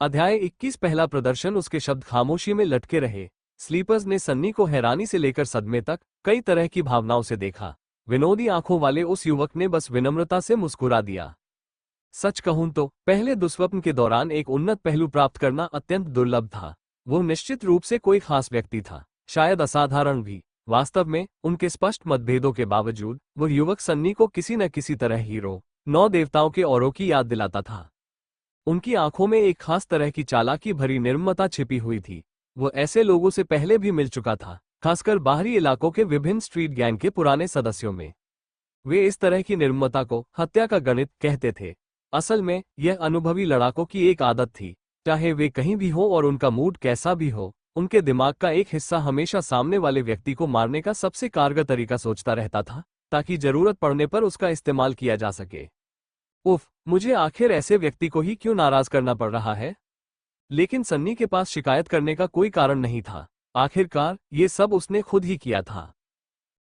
अध्याय 21 पहला प्रदर्शन। उसके शब्द खामोशी में लटके रहे। स्लीपर्स ने सन्नी को हैरानी से लेकर सदमे तक कई तरह की भावनाओं से देखा। विनोदी आंखों वाले उस युवक ने बस विनम्रता से मुस्कुरा दिया। सच कहूं तो पहले दुस्वप्न के दौरान एक उन्नत पहलू प्राप्त करना अत्यंत दुर्लभ था। वो निश्चित रूप से कोई खास व्यक्ति था, शायद असाधारण भी। वास्तव में उनके स्पष्ट मतभेदों के बावजूद वो युवक सन्नी को किसी न किसी तरह हीरो, 9 देवताओं के औरों की याद दिलाता था। उनकी आंखों में एक खास तरह की चालाकी भरी निर्ममता छिपी हुई थी। वो ऐसे लोगों से पहले भी मिल चुका था, खासकर बाहरी इलाकों के विभिन्न स्ट्रीट गैंग के पुराने सदस्यों में। वे इस तरह की निर्ममता को हत्या का गणित कहते थे। असल में यह अनुभवी लड़ाकों की एक आदत थी। चाहे वे कहीं भी हो और उनका मूड कैसा भी हो, उनके दिमाग का एक हिस्सा हमेशा सामने वाले व्यक्ति को मारने का सबसे कारगर तरीका सोचता रहता था, ताकि जरूरत पड़ने पर उसका इस्तेमाल किया जा सके। उफ, मुझे आखिर ऐसे व्यक्ति को ही क्यों नाराज करना पड़ रहा है। लेकिन सन्नी के पास शिकायत करने का कोई कारण नहीं था। आखिरकार ये सब उसने खुद ही किया था।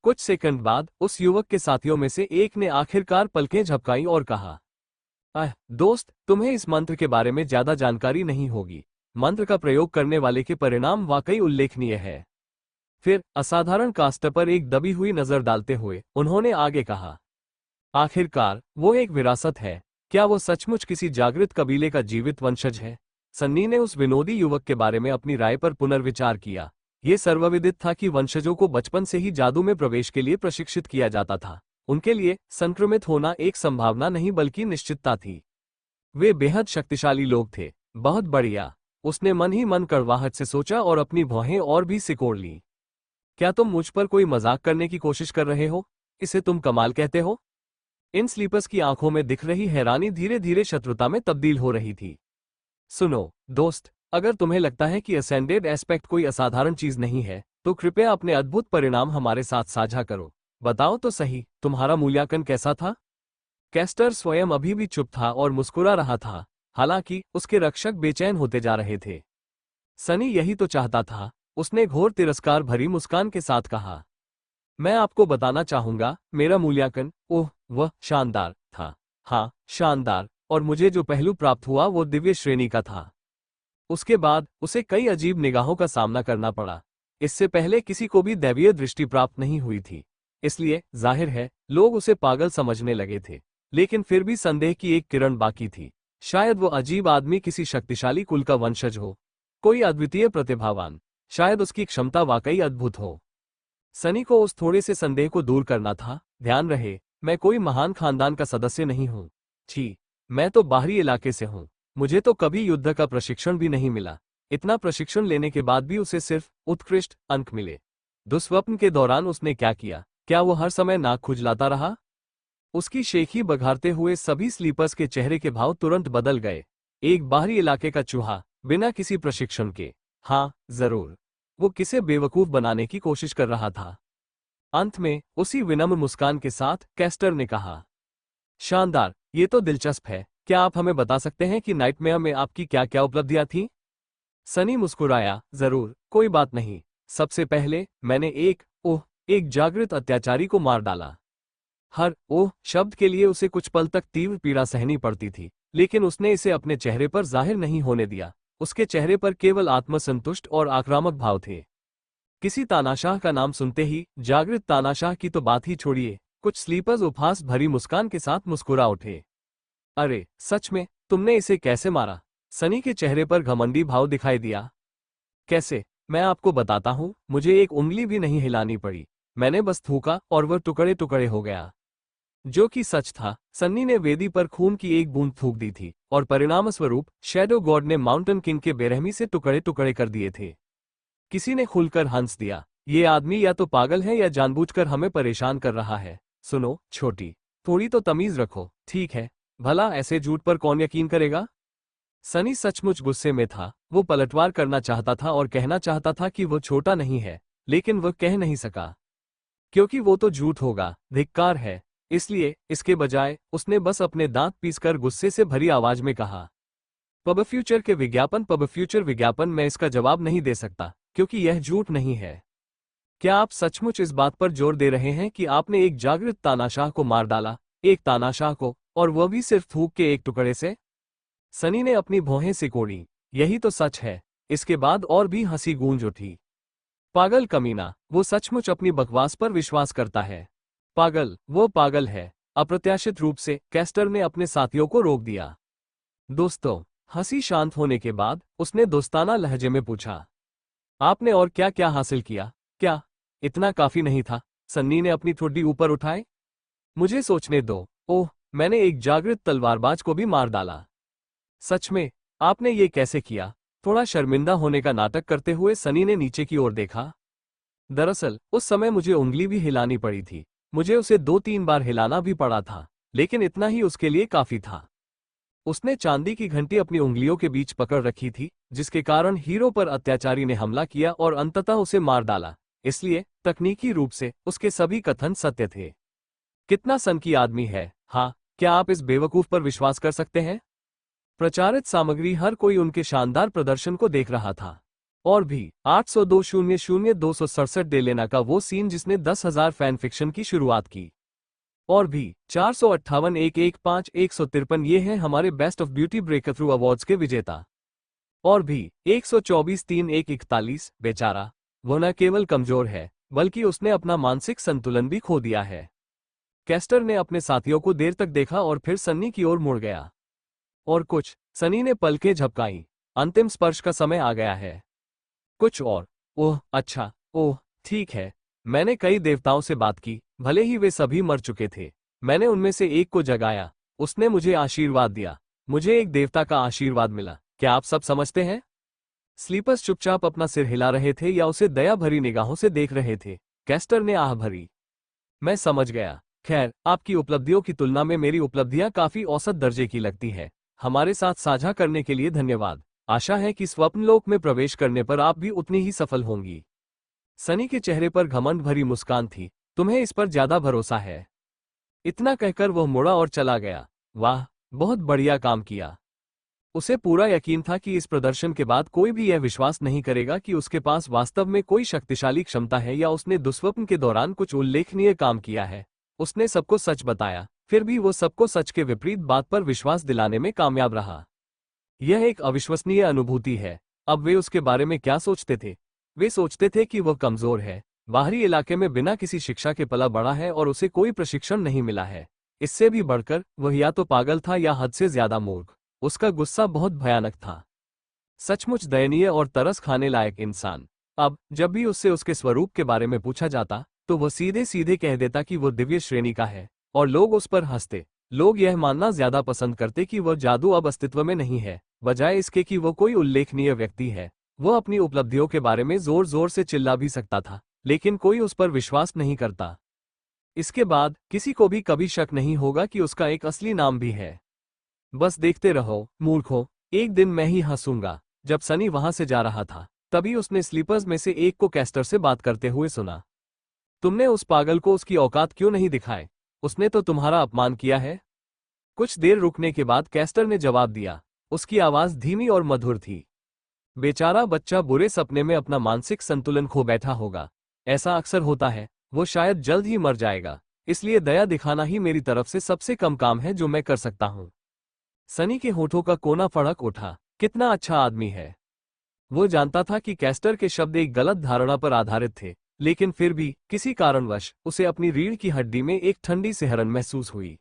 कुछ सेकंड बाद उस युवक के साथियों में से एक ने आखिरकार पलकें झपकाई और कहा, दोस्त, तुम्हें इस मंत्र के बारे में ज्यादा जानकारी नहीं होगी। मंत्र का प्रयोग करने वाले के परिणाम वाकई उल्लेखनीय है। फिर असाधारण कास्ट पर एक दबी हुई नजर डालते हुए उन्होंने आगे कहा, आखिरकार वो एक विरासत है। क्या वो सचमुच किसी जागृत कबीले का जीवित वंशज है? सन्नी ने उस विनोदी युवक के बारे में अपनी राय पर पुनर्विचार किया। ये सर्वविदित था कि वंशजों को बचपन से ही जादू में प्रवेश के लिए प्रशिक्षित किया जाता था। उनके लिए संक्रमित होना एक संभावना नहीं बल्कि निश्चितता थी। वे बेहद शक्तिशाली लोग थे। बहुत बढ़िया, उसने मन ही मन कड़वाहट से सोचा और अपनी भौहें और भी सिकोड़ ली। क्या तुम मुझ पर कोई मजाक करने की कोशिश कर रहे हो? इसे तुम कमाल कहते हो? इन स्लीपर्स की आंखों में दिख रही हैरानी धीरे धीरे शत्रुता में तब्दील हो रही थी। सुनो दोस्त, अगर तुम्हें लगता है कि असेंडेड एस्पेक्ट कोई असाधारण चीज नहीं है, तो कृपया अपने अद्भुत परिणाम हमारे साथ साझा करो। बताओ तो सही, तुम्हारा मूल्यांकन कैसा था? कैस्टर स्वयं अभी भी चुप था और मुस्कुरा रहा था, हालांकि उसके रक्षक बेचैन होते जा रहे थे। सनी यही तो चाहता था, उसने घोर तिरस्कार भरी मुस्कान के साथ कहा। मैं आपको बताना चाहूंगा, मेरा मूल्यांकन, ओह, वह शानदार था। हाँ, शानदार। और मुझे जो पहलू प्राप्त हुआ वो दिव्य श्रेणी का था। उसके बाद उसे कई अजीब निगाहों का सामना करना पड़ा। इससे पहले किसी को भी दैवीय दृष्टि प्राप्त नहीं हुई थी, इसलिए जाहिर है लोग उसे पागल समझने लगे थे। लेकिन फिर भी संदेह की एक किरण बाकी थी। शायद वो अजीब आदमी किसी शक्तिशाली कुल का वंशज हो, कोई अद्वितीय प्रतिभावान। शायद उसकी क्षमता वाकई अद्भुत हो। सनी को उस थोड़े से संदेह को दूर करना था। ध्यान रहे, मैं कोई महान खानदान का सदस्य नहीं हूँ। छी, मैं तो बाहरी इलाके से हूँ। मुझे तो कभी युद्ध का प्रशिक्षण भी नहीं मिला। इतना प्रशिक्षण लेने के बाद भी उसे सिर्फ उत्कृष्ट अंक मिले। दुस्वप्न के दौरान उसने क्या किया? क्या वो हर समय नाक खुजलाता रहा? उसकी शेखी बघारते हुए सभी स्लीपर्स के चेहरे के भाव तुरंत बदल गए। एक बाहरी इलाके का चूहा, बिना किसी प्रशिक्षण के। हाँ, जरूर। वो किसे बेवकूफ बनाने की कोशिश कर रहा था। अंत में उसी विनम्र मुस्कान के साथ कैस्टर ने कहा, शानदार, ये तो दिलचस्प है। क्या आप हमें बता सकते हैं कि नाइटमेयर में आपकी क्या क्या उपलब्धियां थीं? सनी मुस्कुराया, जरूर, कोई बात नहीं। सबसे पहले मैंने एक जागृत अत्याचारी को मार डाला। हर ओह शब्द के लिए उसे कुछ पल तक तीव्र पीड़ा सहनी पड़ती थी, लेकिन उसने इसे अपने चेहरे पर जाहिर नहीं होने दिया। उसके चेहरे पर केवल आत्मसंतुष्ट और आक्रामक भाव थे। किसी तानाशाह का नाम सुनते ही, जागृत तानाशाह की तो बात ही छोड़िए, कुछ स्लीपर्स उपहास भरी मुस्कान के साथ मुस्कुरा उठे। अरे सच में, तुमने इसे कैसे मारा? सनी के चेहरे पर घमंडी भाव दिखाई दिया। कैसे? मैं आपको बताता हूं, मुझे एक उंगली भी नहीं हिलानी पड़ी। मैंने बस थूका और वह टुकड़े टुकड़े हो गया। जो कि सच था। सन्नी ने वेदी पर खून की एक बूंद थूक दी थी और परिणामस्वरूप शैडो गॉड ने माउंटेन किंग के बेरहमी से टुकड़े टुकड़े कर दिए थे। किसी ने खुलकर हंस दिया। ये आदमी या तो पागल है या जानबूझकर हमें परेशान कर रहा है। सुनो छोटी, थोड़ी तो तमीज रखो, ठीक है? भला ऐसे झूठ पर कौन यकीन करेगा? सनी सचमुच गुस्से में था। वो पलटवार करना चाहता था और कहना चाहता था कि वो छोटा नहीं है, लेकिन वह कह नहीं सका, क्योंकि वो तो झूठ होगा, धिक्कार है। इसलिए इसके बजाय उसने बस अपने दांत पीसकर गुस्से से भरी आवाज में कहा, पब फ्यूचर विज्ञापन, मैं इसका जवाब नहीं दे सकता, क्योंकि यह झूठ नहीं है। क्या आप सचमुच इस बात पर जोर दे रहे हैं कि आपने एक जागृत तानाशाह को मार डाला? एक तानाशाह को, और वह भी सिर्फ थूक के एक टुकड़े से? सनी ने अपनी भौहें सिकोड़ी। यही तो सच है। इसके बाद और भी हंसी गूंज उठी। पागल कमीना, वो सचमुच अपनी बकवास पर विश्वास करता है। पागल, वो पागल है। अप्रत्याशित रूप से कैस्टर ने अपने साथियों को रोक दिया। दोस्तों, हंसी शांत होने के बाद उसने दोस्ताना लहजे में पूछा, आपने और क्या क्या हासिल किया? क्या इतना काफी नहीं था? सन्नी ने अपनी ठुड्डी ऊपर उठाए। मुझे सोचने दो। ओह, मैंने एक जागृत तलवारबाज को भी मार डाला। सच में? आपने ये कैसे किया? थोड़ा शर्मिंदा होने का नाटक करते हुए सनी ने नीचे की ओर देखा। दरअसल उस समय मुझे उंगली भी हिलानी पड़ी थी। मुझे उसे 2-3 बार हिलाना भी पड़ा था, लेकिन इतना ही उसके लिए काफी था। उसने चांदी की घंटी अपनी उंगलियों के बीच पकड़ रखी थी, जिसके कारण हीरो पर अत्याचारी ने हमला किया और अंततः उसे मार डाला। इसलिए तकनीकी रूप से उसके सभी कथन सत्य थे। कितना सनकी आदमी है। हाँ, क्या आप इस बेवकूफ पर विश्वास कर सकते हैं? प्रचारित सामग्री हर कोई उनके शानदार प्रदर्शन को देख रहा था। और भी 802,000,267 डे लेना का वो सीन जिसने 10,000 फैन फिक्शन की शुरुआत की। और भी 458,115,153 ये हैं हमारे best of beauty breakthrough awards के विजेता। और भी 124,3,141। बेचारा, वो न केवल कमजोर है, बल्कि उसने अपना मानसिक संतुलन भी खो दिया है। कैस्टर ने अपने साथियों को देर तक देखा और फिर सन्नी की ओर मुड़ गया। और कुछ? सनी ने पलकें झपकाई। अंतिम स्पर्श का समय आ गया है। कुछ और? ओह अच्छा, ओह ठीक है। मैंने कई देवताओं से बात की, भले ही वे सभी मर चुके थे। मैंने उनमें से एक को जगाया। उसने मुझे आशीर्वाद दिया। मुझे एक देवता का आशीर्वाद मिला। क्या आप सब समझते हैं? स्लीपर्स चुपचाप अपना सिर हिला रहे थे या उसे दया भरी निगाहों से देख रहे थे। कैस्टर ने आह भरी। मैं समझ गया। खैर, आपकी उपलब्धियों की तुलना में मेरी उपलब्धियां काफी औसत दर्जे की लगती है। हमारे साथ साझा करने के लिए धन्यवाद। आशा है कि स्वप्नलोक में प्रवेश करने पर आप भी उतनी ही सफल होंगी। सनी के चेहरे पर घमंड भरी मुस्कान थी। तुम्हें इस पर ज्यादा भरोसा है? इतना कहकर वह मुड़ा और चला गया। वाह, बहुत बढ़िया काम किया। उसे पूरा यकीन था कि इस प्रदर्शन के बाद कोई भी यह विश्वास नहीं करेगा कि उसके पास वास्तव में कोई शक्तिशाली क्षमता है या उसने दुस्वप्न के दौरान कुछ उल्लेखनीय काम किया है। उसने सबको सच बताया, फिर भी वो सबको सच के विपरीत बात पर विश्वास दिलाने में कामयाब रहा। यह एक अविश्वसनीय अनुभूति है। अब वे उसके बारे में क्या सोचते थे? वे सोचते थे कि वह कमजोर है, बाहरी इलाके में बिना किसी शिक्षा के पला बड़ा है और उसे कोई प्रशिक्षण नहीं मिला है। इससे भी बढ़कर वह या तो पागल था या हद से ज्यादा मूर्ख। उसका गुस्सा बहुत भयानक था। सचमुच दयनीय और तरस खाने लायक इंसान। अब जब भी उससे उसके स्वरूप के बारे में पूछा जाता, तो वह सीधे सीधे कह देता कि वह दिव्य श्रेणी का है, और लोग उस पर हंसते। लोग यह मानना ज्यादा पसंद करते कि वह जादू अब अस्तित्व में नहीं है, बजाय इसके कि वह कोई उल्लेखनीय व्यक्ति है। वह अपनी उपलब्धियों के बारे में जोर जोर से चिल्ला भी सकता था, लेकिन कोई उस पर विश्वास नहीं करता। इसके बाद किसी को भी कभी शक नहीं होगा कि उसका एक असली नाम भी है। बस देखते रहो मूर्खों, एक दिन मैं ही हंसूंगा। जब सनी वहां से जा रहा था, तभी उसने स्लीपर्स में से एक को कैस्टर से बात करते हुए सुना। तुमने उस पागल को उसकी औकात क्यों नहीं दिखाए? उसने तो तुम्हारा अपमान किया है। कुछ देर रुकने के बाद कैस्टर ने जवाब दिया। उसकी आवाज धीमी और मधुर थी। बेचारा बच्चा बुरे सपने में अपना मानसिक संतुलन खो बैठा होगा। ऐसा अक्सर होता है। वो शायद जल्द ही मर जाएगा, इसलिए दया दिखाना ही मेरी तरफ से सबसे कम काम है जो मैं कर सकता हूँ। सनी के होठों का कोना फड़क उठा। कितना अच्छा आदमी है। वो जानता था कि कैस्टर के शब्द एक गलत धारणा पर आधारित थे, लेकिन फिर भी किसी कारणवश उसे अपनी रीढ़ की हड्डी में एक ठंडी सिहरन महसूस हुई।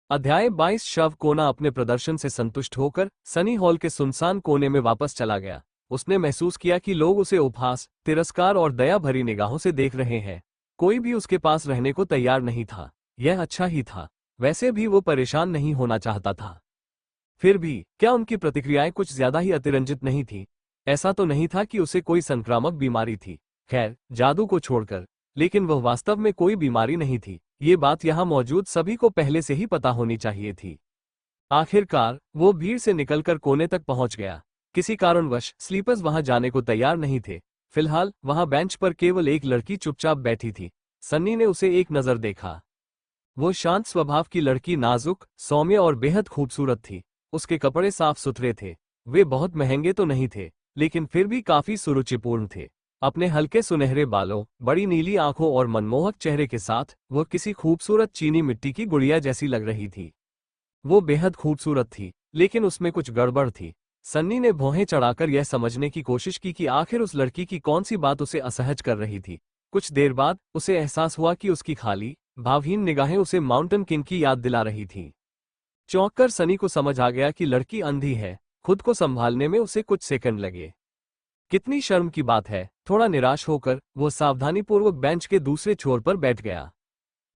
अध्याय 22 शव कोना अपने प्रदर्शन से संतुष्ट होकर सनी हॉल के सुनसान कोने में वापस चला गया। उसने महसूस किया कि लोग उसे उपहास, तिरस्कार और दया भरी निगाहों से देख रहे हैं। कोई भी उसके पास रहने को तैयार नहीं था। यह अच्छा ही था। वैसे भी वो परेशान नहीं होना चाहता था। फिर भी क्या उनकी प्रतिक्रियाएं कुछ ज्यादा ही अतिरंजित नहीं थी? ऐसा तो नहीं था कि उसे कोई संक्रामक बीमारी थी। खैर, जादू को छोड़कर। लेकिन वह वास्तव में कोई बीमारी नहीं थी। ये बात यहाँ मौजूद सभी को पहले से ही पता होनी चाहिए थी। आखिरकार वो भीड़ से निकलकर कोने तक पहुंच गया। किसी कारणवश स्लीपर्स वहां जाने को तैयार नहीं थे। फिलहाल वहां बेंच पर केवल एक लड़की चुपचाप बैठी थी। सन्नी ने उसे एक नजर देखा। वो शांत स्वभाव की लड़की नाजुक, सौम्य और बेहद खूबसूरत थी। उसके कपड़े साफ सुथरे थे। वे बहुत महंगे तो नहीं थे, लेकिन फिर भी काफी सुरुचिपूर्ण थे। अपने हल्के सुनहरे बालों, बड़ी नीली आंखों और मनमोहक चेहरे के साथ वह किसी खूबसूरत चीनी मिट्टी की गुड़िया जैसी लग रही थी। वो बेहद खूबसूरत थी, लेकिन उसमें कुछ गड़बड़ थी। सन्नी ने भौहें चढ़ाकर यह समझने की कोशिश की कि आखिर उस लड़की की कौन सी बात उसे असहज कर रही थी। कुछ देर बाद उसे एहसास हुआ कि उसकी खाली, भावहीन निगाहें उसे माउंटेन किंग की याद दिला रही थीं। चौंककर सनी को समझ आ गया कि लड़की अंधी है। खुद को संभालने में उसे कुछ सेकंड लगे। कितनी शर्म की बात है। थोड़ा निराश होकर वो सावधानीपूर्वक बेंच के दूसरे छोर पर बैठ गया।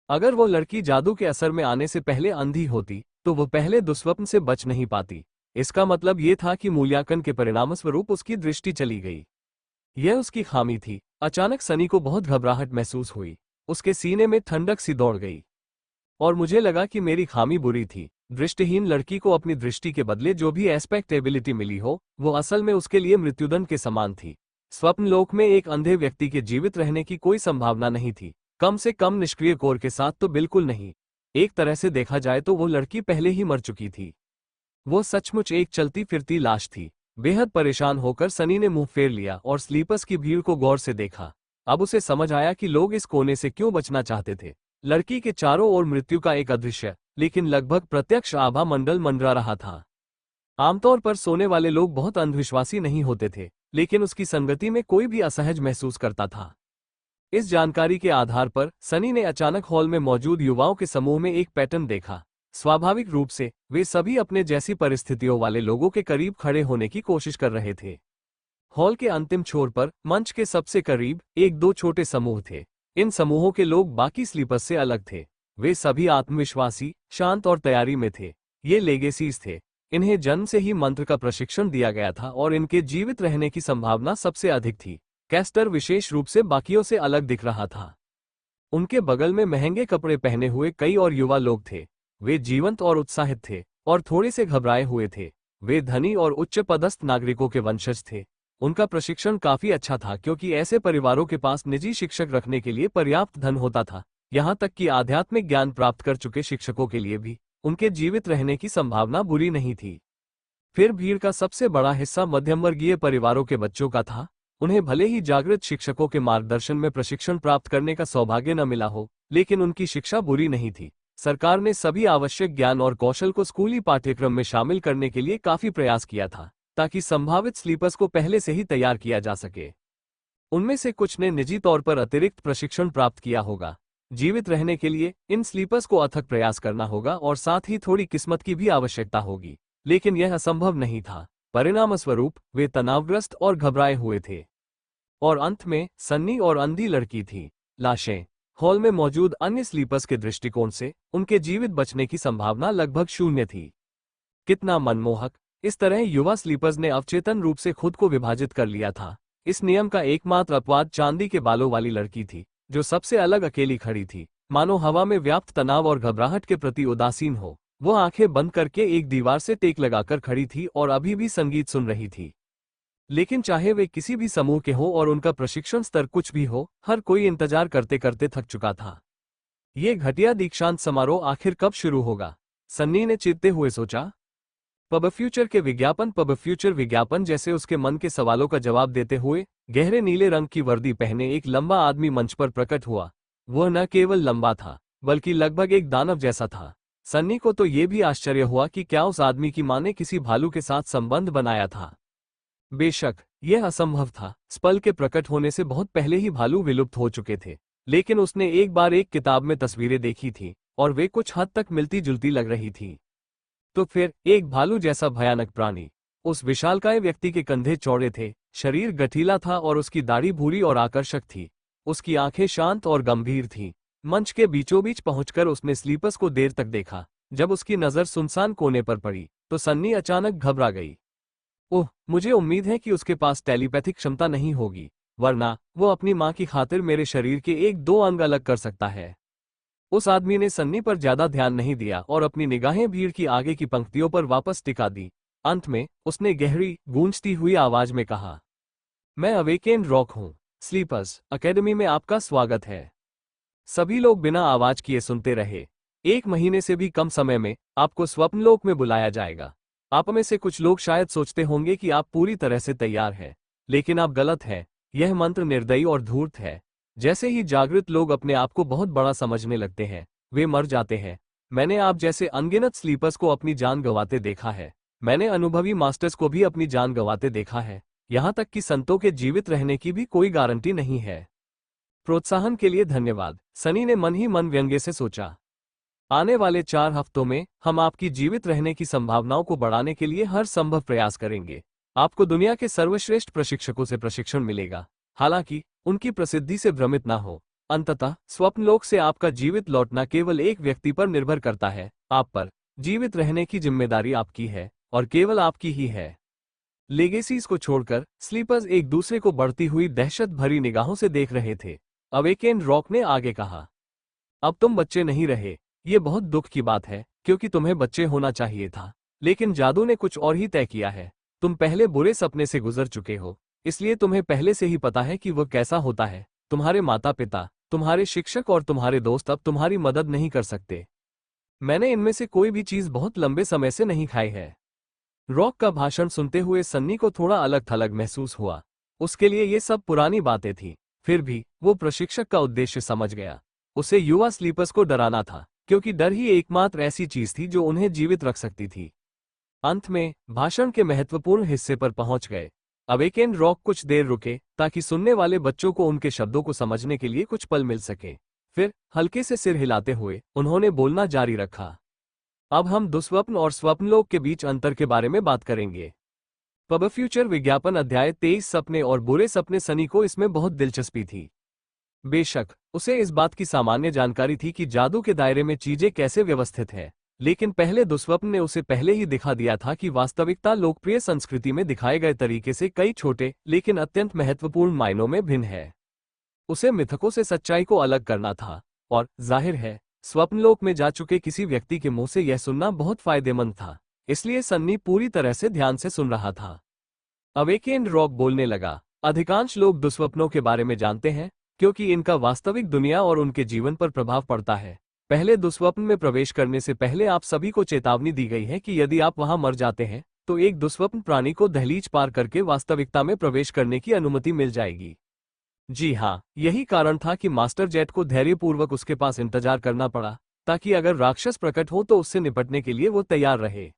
अगर वो लड़की जादू के असर में आने से पहले अंधी होती तो वो पहले दुस्वप्न से बच नहीं पाती। इसका मतलब ये था कि मूल्यांकन के परिणामस्वरूप उसकी दृष्टि चली गई। यह उसकी खामी थी। अचानक सनी को बहुत घबराहट महसूस हुई। उसके सीने में ठंडक सी दौड़ गई और मुझे लगा कि मेरी खामी बुरी थी। दृष्टिहीन लड़की को अपनी दृष्टि के बदले जो भी एस्पेक्ट एबिलिटी मिली हो वो असल में उसके लिए मृत्युदंड के समान थी। स्वप्न लोक में एक अंधे व्यक्ति के जीवित रहने की कोई संभावना नहीं थी, कम से कम निष्क्रिय कोर के साथ तो बिल्कुल नहीं। एक तरह से देखा जाए तो वो लड़की पहले ही मर चुकी थी। वो सचमुच एक चलती फिरती लाश थी। बेहद परेशान होकर सनी ने मुंह फेर लिया और स्लीपर्स की भीड़ को गौर से देखा। अब उसे समझ आया कि लोग इस कोने से क्यों बचना चाहते थे। लड़की के चारों ओर मृत्यु का एक अदृश्य लेकिन लगभग प्रत्यक्ष आभा मंडल मंडरा रहा था। आमतौर पर सोने वाले लोग बहुत अंधविश्वासी नहीं होते थे, लेकिन उसकी संगति में कोई भी असहज महसूस करता था। इस जानकारी के आधार पर सनी ने अचानक हॉल में मौजूद युवाओं के समूह में एक पैटर्न देखा। स्वाभाविक रूप से वे सभी अपने जैसी परिस्थितियों वाले लोगों के करीब खड़े होने की कोशिश कर रहे थे। हॉल के अंतिम छोर पर मंच के सबसे करीब एक दो छोटे समूह थे। इन समूहों के लोग बाकी स्लीपर्स से अलग थे। वे सभी आत्मविश्वासी, शांत और तैयारी में थे। ये लेगेसीज थे। इन्हें जन्म से ही मंत्र का प्रशिक्षण दिया गया था और इनके जीवित रहने की संभावना सबसे अधिक थी। कैस्टर विशेष रूप से बाकियों से अलग दिख रहा था। उनके बगल में महंगे कपड़े पहने हुए कई और युवा लोग थे। वे जीवंत और उत्साहित थे और थोड़े से घबराए हुए थे। वे धनी और उच्च पदस्थ नागरिकों के वंशज थे। उनका प्रशिक्षण काफी अच्छा था क्योंकि ऐसे परिवारों के पास निजी शिक्षक रखने के लिए पर्याप्त धन होता था। यहाँ तक कि आध्यात्मिक ज्ञान प्राप्त कर चुके शिक्षकों के लिए भी उनके जीवित रहने की संभावना बुरी नहीं थी। फिर भीड़ का सबसे बड़ा हिस्सा मध्यमवर्गीय परिवारों के बच्चों का था। उन्हें भले ही जागृत शिक्षकों के मार्गदर्शन में प्रशिक्षण प्राप्त करने का सौभाग्य न मिला हो, लेकिन उनकी शिक्षा बुरी नहीं थी। सरकार ने सभी आवश्यक ज्ञान और कौशल को स्कूली पाठ्यक्रम में शामिल करने के लिए काफी प्रयास किया था, ताकि संभावित स्लीपर्स को पहले से ही तैयार किया जा सके। उनमें से कुछ ने निजी तौर पर अतिरिक्त प्रशिक्षण प्राप्त किया होगा। जीवित रहने के लिए इन स्लीपर्स को अथक प्रयास करना होगा और साथ ही थोड़ी किस्मत की भी आवश्यकता होगी, लेकिन यह असंभव नहीं था। परिणामस्वरूप वे तनावग्रस्त और घबराए हुए थे। और अंत में सन्नी और अंधी लड़की थी। लाशें। हॉल में मौजूद अन्य स्लीपर्स के दृष्टिकोण से उनके जीवित बचने की संभावना लगभग शून्य थी। कितना मनमोहक। इस तरह युवा स्लीपर्स ने अवचेतन रूप से खुद को विभाजित कर लिया था। इस नियम का एकमात्र अपवाद चांदी के बालों वाली लड़की थी, जो सबसे अलग अकेली खड़ी थी, मानो हवा में व्याप्त तनाव और घबराहट के प्रति उदासीन हो। वो आंखें बंद करके एक दीवार से टेक लगाकर खड़ी थी और अभी भी संगीत सुन रही थी। लेकिन चाहे वे किसी भी समूह के हो और उनका प्रशिक्षण स्तर कुछ भी हो, हर कोई इंतजार करते करते थक चुका था। ये घटिया दीक्षांत समारोह आखिर कब शुरू होगा? सन्नी ने चिढ़ते हुए सोचा। पब फ्यूचर विज्ञापन जैसे उसके मन के सवालों का जवाब देते हुए गहरे नीले रंग की वर्दी पहने एक लंबा आदमी मंच पर प्रकट हुआ। वह न केवल लंबा था, बल्कि लगभग एक दानव जैसा था। सन्नी को तो ये भी आश्चर्य हुआ कि क्या उस आदमी की मां ने किसी भालू के साथ संबंध बनाया था। बेशक यह असंभव था। स्पल के प्रकट होने से बहुत पहले ही भालू विलुप्त हो चुके थे, लेकिन उसने एक बार एक किताब में तस्वीरें देखी थी और वे कुछ हद तक मिलती जुलती लग रही थी। तो फिर एक भालू जैसा भयानक प्राणी। उस विशालकाय व्यक्ति के कंधे चौड़े थे, शरीर गठीला था और उसकी दाढ़ी भूरी और आकर्षक थी। उसकी आंखें शांत और गंभीर थीं। मंच के बीचों बीच पहुंचकर उसने स्लीपर्स को देर तक देखा। जब उसकी नजर सुनसान कोने पर पड़ी तो सन्नी अचानक घबरा गई। ओह, मुझे उम्मीद है कि उसके पास टेलीपैथिक क्षमता नहीं होगी, वरना वो अपनी मां की खातिर मेरे शरीर के एक दो अंग अलग कर सकता है। उस आदमी ने सन्नी पर ज्यादा ध्यान नहीं दिया और अपनी निगाहें भीड़ की आगे की पंक्तियों पर वापस टिका दी। अंत में उसने गहरी, गूंजती हुई आवाज में कहा, मैं अवेकेन्ड रॉक हूं। स्लीपर्स अकेडमी में आपका स्वागत है। सभी लोग बिना आवाज किए सुनते रहे। 1 महीने से भी कम समय में आपको स्वप्नलोक में बुलाया जाएगा। आप में से कुछ लोग शायद सोचते होंगे कि आप पूरी तरह से तैयार हैं, लेकिन आप गलत हैं। यह मंत्र निर्दयी और धूर्त है। जैसे ही जागृत लोग अपने आप को बहुत बड़ा समझने लगते हैं, वे मर जाते हैं। मैंने आप जैसे अनगिनत स्लीपर्स को अपनी जान गंवाते देखा है। मैंने अनुभवी मास्टर्स को भी अपनी जान गंवाते देखा है, यहाँ तक कि संतों के जीवित रहने की भी कोई गारंटी नहीं है। प्रोत्साहन के लिए धन्यवाद, सनी ने मन ही मन व्यंग्य से सोचा। आने वाले 4 हफ्तों में हम आपकी जीवित रहने की संभावनाओं को बढ़ाने के लिए हर संभव प्रयास करेंगे। आपको दुनिया के सर्वश्रेष्ठ प्रशिक्षकों से प्रशिक्षण मिलेगा। हालांकि उनकी प्रसिद्धि से भ्रमित न हो। अंततः स्वप्नलोक से आपका जीवित लौटना केवल एक व्यक्ति पर निर्भर करता है, आप पर। जीवित रहने की जिम्मेदारी आपकी है और केवल आपकी ही है। लेगेसीज को छोड़कर स्लीपर्स एक दूसरे को बढ़ती हुई दहशत भरी निगाहों से देख रहे थे। अवेकेन्ड रॉक ने आगे कहा, अब तुम बच्चे नहीं रहे। ये बहुत दुख की बात है, क्योंकि तुम्हें बच्चे होना चाहिए था। लेकिन जादू ने कुछ और ही तय किया है। तुम पहले बुरे सपने से गुजर चुके हो, इसलिए तुम्हें पहले से ही पता है कि वह कैसा होता है। तुम्हारे माता पिता, तुम्हारे शिक्षक और तुम्हारे दोस्त अब तुम्हारी मदद नहीं कर सकते। मैंने इनमें से कोई भी चीज बहुत लंबे समय से नहीं खाई है। रॉक का भाषण सुनते हुए सन्नी को थोड़ा अलग थलग महसूस हुआ। उसके लिए ये सब पुरानी बातें थी। फिर भी वो प्रशिक्षक का उद्देश्य समझ गया। उसे युवा स्लीपर्स को डराना था, क्योंकि डर ही एकमात्र ऐसी चीज थी जो उन्हें जीवित रख सकती थी। अंत में भाषण के महत्वपूर्ण हिस्से पर पहुंच गए। अवेकेन्ड रॉक कुछ देर रुके ताकि सुनने वाले बच्चों को उनके शब्दों को समझने के लिए कुछ पल मिल सके। फिर हल्के से सिर हिलाते हुए उन्होंने बोलना जारी रखा। अब हम दुस्वप्न और स्वप्नलोक के बीच अंतर के बारे में बात करेंगे। पब फ्यूचर विज्ञापन अध्याय 23 सपने और बुरे सपने। सनी को इसमें बहुत दिलचस्पी थी। बेशक उसे इस बात की सामान्य जानकारी थी कि जादू के दायरे में चीजें कैसे व्यवस्थित है, लेकिन पहले दुस्वप्न ने उसे पहले ही दिखा दिया था कि वास्तविकता लोकप्रिय संस्कृति में दिखाए गए तरीके से कई छोटे लेकिन अत्यंत महत्वपूर्ण मायनों में भिन्न है। उसे मिथकों से सच्चाई को अलग करना था, और जाहिर है स्वप्नलोक में जा चुके किसी व्यक्ति के मुंह से यह सुनना बहुत फायदेमंद था। इसलिए सन्नी पूरी तरह से ध्यान से सुन रहा था। अवेकेन्ड रॉक बोलने लगा, अधिकांश लोग दुस्वप्नों के बारे में जानते हैं, क्योंकि इनका वास्तविक दुनिया और उनके जीवन पर प्रभाव पड़ता है। पहले दुस्वप्न में प्रवेश करने से पहले आप सभी को चेतावनी दी गई है कि यदि आप वहां मर जाते हैं तो एक दुस्वप्न प्राणी को दहलीज पार करके वास्तविकता में प्रवेश करने की अनुमति मिल जाएगी। जी हाँ, यही कारण था कि मास्टर जेट को धैर्यपूर्वक उसके पास इंतजार करना पड़ा, ताकि अगर राक्षस प्रकट हो तो उससे निपटने के लिए वो तैयार रहे।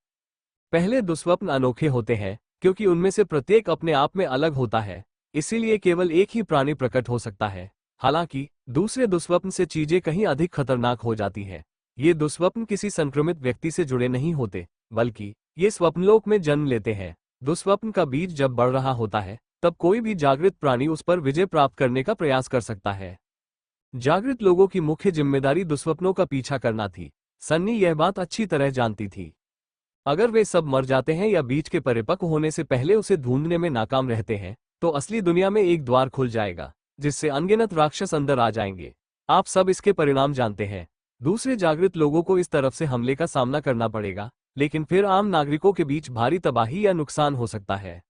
पहले दुस्वप्न अनोखे होते हैं, क्योंकि उनमें से प्रत्येक अपने आप में अलग होता है, इसीलिए केवल एक ही प्राणी प्रकट हो सकता है। हालांकि दूसरे दुस्वप्न से चीजें कहीं अधिक खतरनाक हो जाती है। ये दुस्वप्न किसी संक्रमित व्यक्ति से जुड़े नहीं होते, बल्कि ये स्वप्नलोक में जन्म लेते हैं। दुस्वप्न का बीज जब बढ़ रहा होता है, तब कोई भी जागृत प्राणी उस पर विजय प्राप्त करने का प्रयास कर सकता है। जागृत लोगों की मुख्य जिम्मेदारी दुस्वप्नों का पीछा करना थी। सन्नी यह बात अच्छी तरह जानती थी। अगर वे सब मर जाते हैं या बीज के परिपक्व होने से पहले उसे ढूंढने में नाकाम रहते हैं, तो असली दुनिया में एक द्वार खुल जाएगा, जिससे अनगिनत राक्षस अंदर आ जाएंगे। आप सब इसके परिणाम जानते हैं। दूसरे जागृत लोगों को इस तरफ से हमले का सामना करना पड़ेगा, लेकिन फिर आम नागरिकों के बीच भारी तबाही या नुकसान हो सकता है।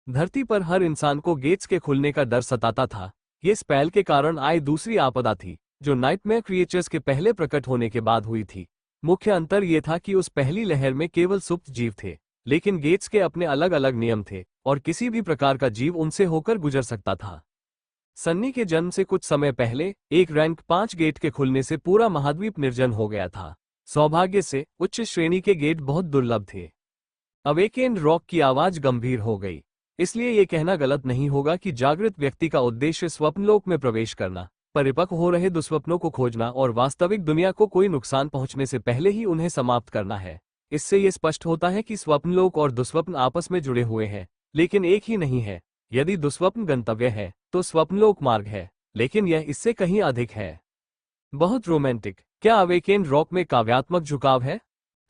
धरती पर हर इंसान को गेट्स के खुलने का डर सताता था। ये स्पेल के कारण आई दूसरी आपदा थी, जो नाइटमेयर क्रिएचर्स के पहले प्रकट होने के बाद हुई थी। मुख्य अंतर यह था कि उस पहली लहर में केवल सुप्त जीव थे, लेकिन गेट्स के अपने अलग अलग नियम थे और किसी भी प्रकार का जीव उनसे होकर गुजर सकता था। सन्नी के जन्म से कुछ समय पहले एक रैंक 5 गेट के खुलने से पूरा महाद्वीप निर्जन हो गया था। सौभाग्य से उच्च श्रेणी के गेट बहुत दुर्लभ थे। अवेकेन्ड रॉक की आवाज गंभीर हो गई। इसलिए यह कहना गलत नहीं होगा कि जागृत व्यक्ति का उद्देश्य स्वप्नलोक में प्रवेश करना, परिपक्व हो रहे दुस्वप्नों को खोजना और वास्तविक दुनिया को कोई नुकसान पहुंचने से पहले ही उन्हें समाप्त करना है। इससे यह स्पष्ट होता है कि स्वप्नलोक और दुस्वप्न आपस में जुड़े हुए हैं, लेकिन एक ही नहीं है। यदि दुस्वप्न गंतव्य है तो स्वप्नलोक मार्ग है, लेकिन यह इससे कहीं अधिक है। बहुत रोमांटिक। क्या अवेकेन्ड रॉक में काव्यात्मक झुकाव है?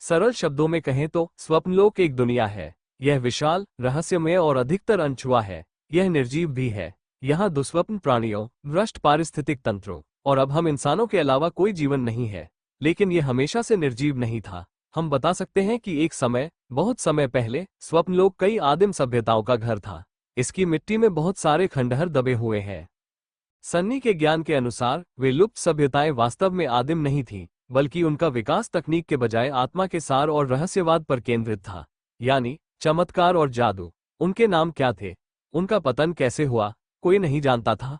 सरल शब्दों में कहें तो स्वप्नलोक एक दुनिया है। यह विशाल, रहस्यमय और अधिकतर अनछुआ है। यह निर्जीव भी है। यहाँ दुस्वप्न प्राणियों, भ्रष्ट पारिस्थितिक तंत्रों और अब हम इंसानों के अलावा कोई जीवन नहीं है। लेकिन यह हमेशा से निर्जीव नहीं था। हम बता सकते हैं कि एक समय, बहुत समय पहले, स्वप्नलोक कई आदिम सभ्यताओं का घर था। इसकी मिट्टी में बहुत सारे खंडहर दबे हुए हैं। सन्नी के ज्ञान के अनुसार वे लुप्त सभ्यताएं वास्तव में आदिम नहीं थीं, बल्कि उनका विकास तकनीक के बजाय आत्मा के सार और रहस्यवाद पर केंद्रित था, यानी चमत्कार और जादू। उनके नाम क्या थे? उनका पतन कैसे हुआ? कोई नहीं जानता था।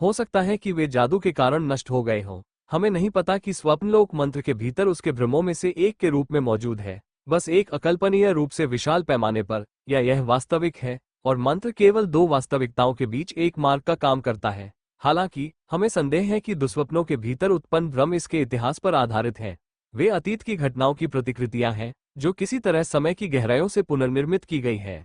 हो सकता है कि वे जादू के कारण नष्ट हो गए हों। हमें नहीं पता कि स्वप्नलोक मंत्र के भीतर उसके भ्रमों में से एक के रूप में मौजूद है, बस एक अकल्पनीय रूप से विशाल पैमाने पर, या यह वास्तविक है, और मंत्र केवल दो वास्तविकताओं के बीच एक मार्ग का काम करता है। हालांकि हमें संदेह है कि दुष्स्वप्नों के भीतर उत्पन्न भ्रम इसके इतिहास पर आधारित है। वे अतीत की घटनाओं की प्रतिकृतियां हैं जो किसी तरह समय की गहराइयों से पुनर्निर्मित की गई है।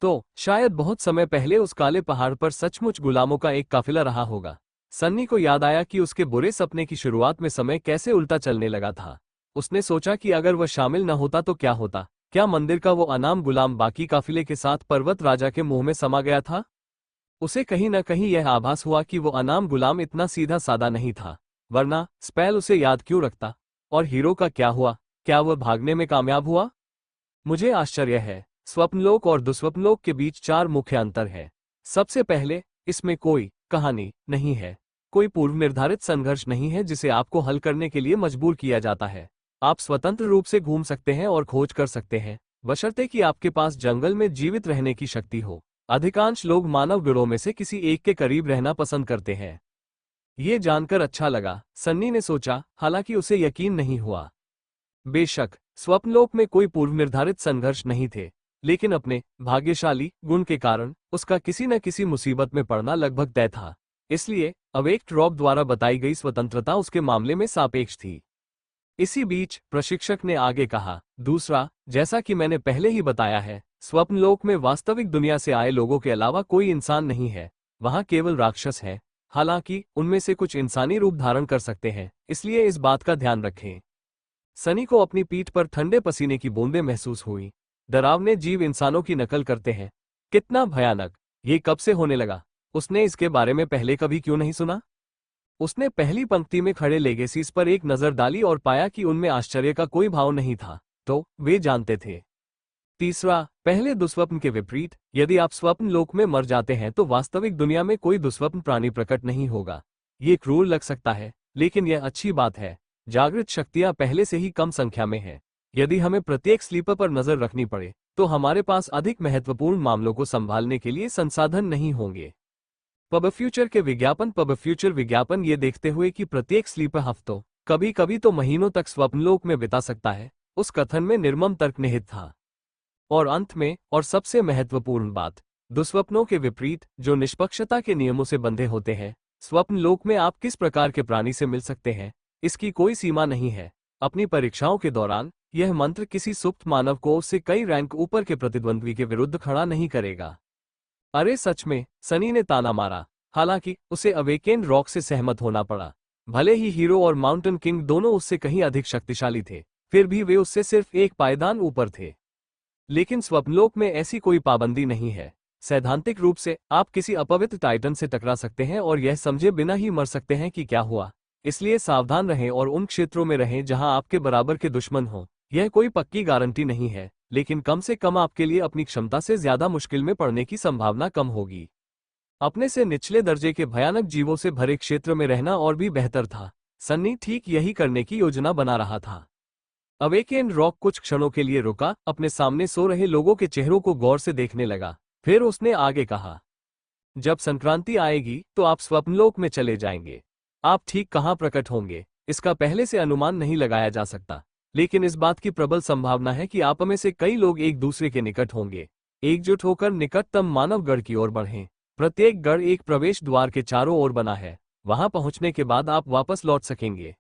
तो शायद बहुत समय पहले उस काले पहाड़ पर सचमुच गुलामों का एक काफिला रहा होगा। सन्नी को याद आया कि उसके बुरे सपने की शुरुआत में समय कैसे उल्टा चलने लगा था। उसने सोचा कि अगर वह शामिल न होता तो क्या होता। क्या मंदिर का वो अनाम गुलाम बाकी काफिले के साथ पर्वत राजा के मुंह में समा गया था? उसे कहीं न कहीं यह आभास हुआ कि वो अनाम गुलाम इतना सीधा सादा नहीं था, वरना स्पेल उसे याद क्यों रखता। और हीरो का क्या हुआ? क्या वह भागने में कामयाब हुआ? मुझे आश्चर्य है, स्वप्नलोक और दुस्वप्नलोक के बीच 4 मुख्य अंतर है। सबसे पहले, इसमें कोई कहानी नहीं है। कोई पूर्व निर्धारित संघर्ष नहीं है जिसे आपको हल करने के लिए मजबूर किया जाता है। आप स्वतंत्र रूप से घूम सकते हैं और खोज कर सकते हैं, बशर्ते कि आपके पास जंगल में जीवित रहने की शक्ति हो। अधिकांश लोग मानव गिरोह में से किसी एक के करीब रहना पसंद करते हैं। ये जानकर अच्छा लगा, सन्नी ने सोचा, हालांकि उसे यकीन नहीं हुआ। बेशक स्वप्नलोक में कोई पूर्व निर्धारित संघर्ष नहीं थे, लेकिन अपने भाग्यशाली गुण के कारण उसका किसी न किसी मुसीबत में पड़ना लगभग तय था। इसलिए अवेक्ड रॉब द्वारा बताई गई स्वतंत्रता उसके मामले में सापेक्ष थी। इसी बीच प्रशिक्षक ने आगे कहा, दूसरा, जैसा कि मैंने पहले ही बताया है, स्वप्नलोक में वास्तविक दुनिया से आए लोगों के अलावा कोई इंसान नहीं है। वहां केवल राक्षस हैं। हालांकि उनमें से कुछ इंसानी रूप धारण कर सकते हैं, इसलिए इस बात का ध्यान रखें। सनी को अपनी पीठ पर ठंडे पसीने की बूंदें महसूस हुई। डरावने जीव इंसानों की नकल करते हैं। कितना भयानक! ये कब से होने लगा? उसने इसके बारे में पहले कभी क्यों नहीं सुना? उसने पहली पंक्ति में खड़े लेगेसीज पर एक नजर डाली और पाया कि उनमें आश्चर्य का कोई भाव नहीं था। तो वे जानते थे। तीसरा, पहले दुस्वप्न के विपरीत, यदि आप स्वप्न लोक में मर जाते हैं तो वास्तविक दुनिया में कोई दुस्वप्न प्राणी प्रकट नहीं होगा। ये क्रूर लग सकता है, लेकिन यह अच्छी बात है। जागृत शक्तियां पहले से ही कम संख्या में हैं। यदि हमें प्रत्येक स्लीपर पर नजर रखनी पड़े, तो हमारे पास अधिक महत्वपूर्ण मामलों को संभालने के लिए संसाधन नहीं होंगे। पब फ्यूचर के विज्ञापन। पब फ्यूचर विज्ञापन ये देखते हुए कि प्रत्येक स्लीपर हफ्तों, कभी कभी तो महीनों तक स्वप्नलोक में बिता सकता है, उस कथन में निर्मम तर्क निहित था। और अंत में, और सबसे महत्वपूर्ण बात, दुस्वप्नों के विपरीत, जो निष्पक्षता के नियमों से बंधे होते हैं, स्वप्नलोक में आप किस प्रकार के प्राणी से मिल सकते हैं, इसकी कोई सीमा नहीं है। अपनी परीक्षाओं के दौरान यह मंत्र किसी सुप्त मानव को उससे कई रैंक ऊपर के प्रतिद्वंद्वी के विरुद्ध खड़ा नहीं करेगा। अरे सच में, सनी ने ताना मारा। हालांकि उसे अवेकेन रॉक से सहमत होना पड़ा। भले ही हीरो और माउंटेन किंग दोनों उससे कहीं अधिक शक्तिशाली थे, फिर भी वे उससे सिर्फ एक पायदान ऊपर थे। लेकिन स्वप्नलोक में ऐसी कोई पाबंदी नहीं है। सैद्धांतिक रूप से आप किसी अपवित्र टाइटन से टकरा सकते हैं और यह समझे बिना ही मर सकते हैं कि क्या हुआ। इसलिए सावधान रहें और उन क्षेत्रों में रहें जहां आपके बराबर के दुश्मन हों। यह कोई पक्की गारंटी नहीं है, लेकिन कम से कम आपके लिए अपनी क्षमता से ज्यादा मुश्किल में पड़ने की संभावना कम होगी। अपने से निचले दर्जे के भयानक जीवों से भरे क्षेत्र में रहना और भी बेहतर था। सन्नी ठीक यही करने की योजना बना रहा था। अवेकेन रॉक कुछ क्षणों के लिए रुका, अपने सामने सो रहे लोगों के चेहरों को गौर से देखने लगा। फिर उसने आगे कहा, जब संक्रांति आएगी तो आप स्वप्नलोक में चले जाएंगे। आप ठीक कहाँ प्रकट होंगे, इसका पहले से अनुमान नहीं लगाया जा सकता, लेकिन इस बात की प्रबल संभावना है कि आप में से कई लोग एक दूसरे के निकट होंगे। एकजुट होकर निकटतम मानव गढ़ की ओर बढ़ें। प्रत्येक गढ़ एक प्रवेश द्वार के चारों ओर बना है। वहां पहुंचने के बाद आप वापस लौट सकेंगे।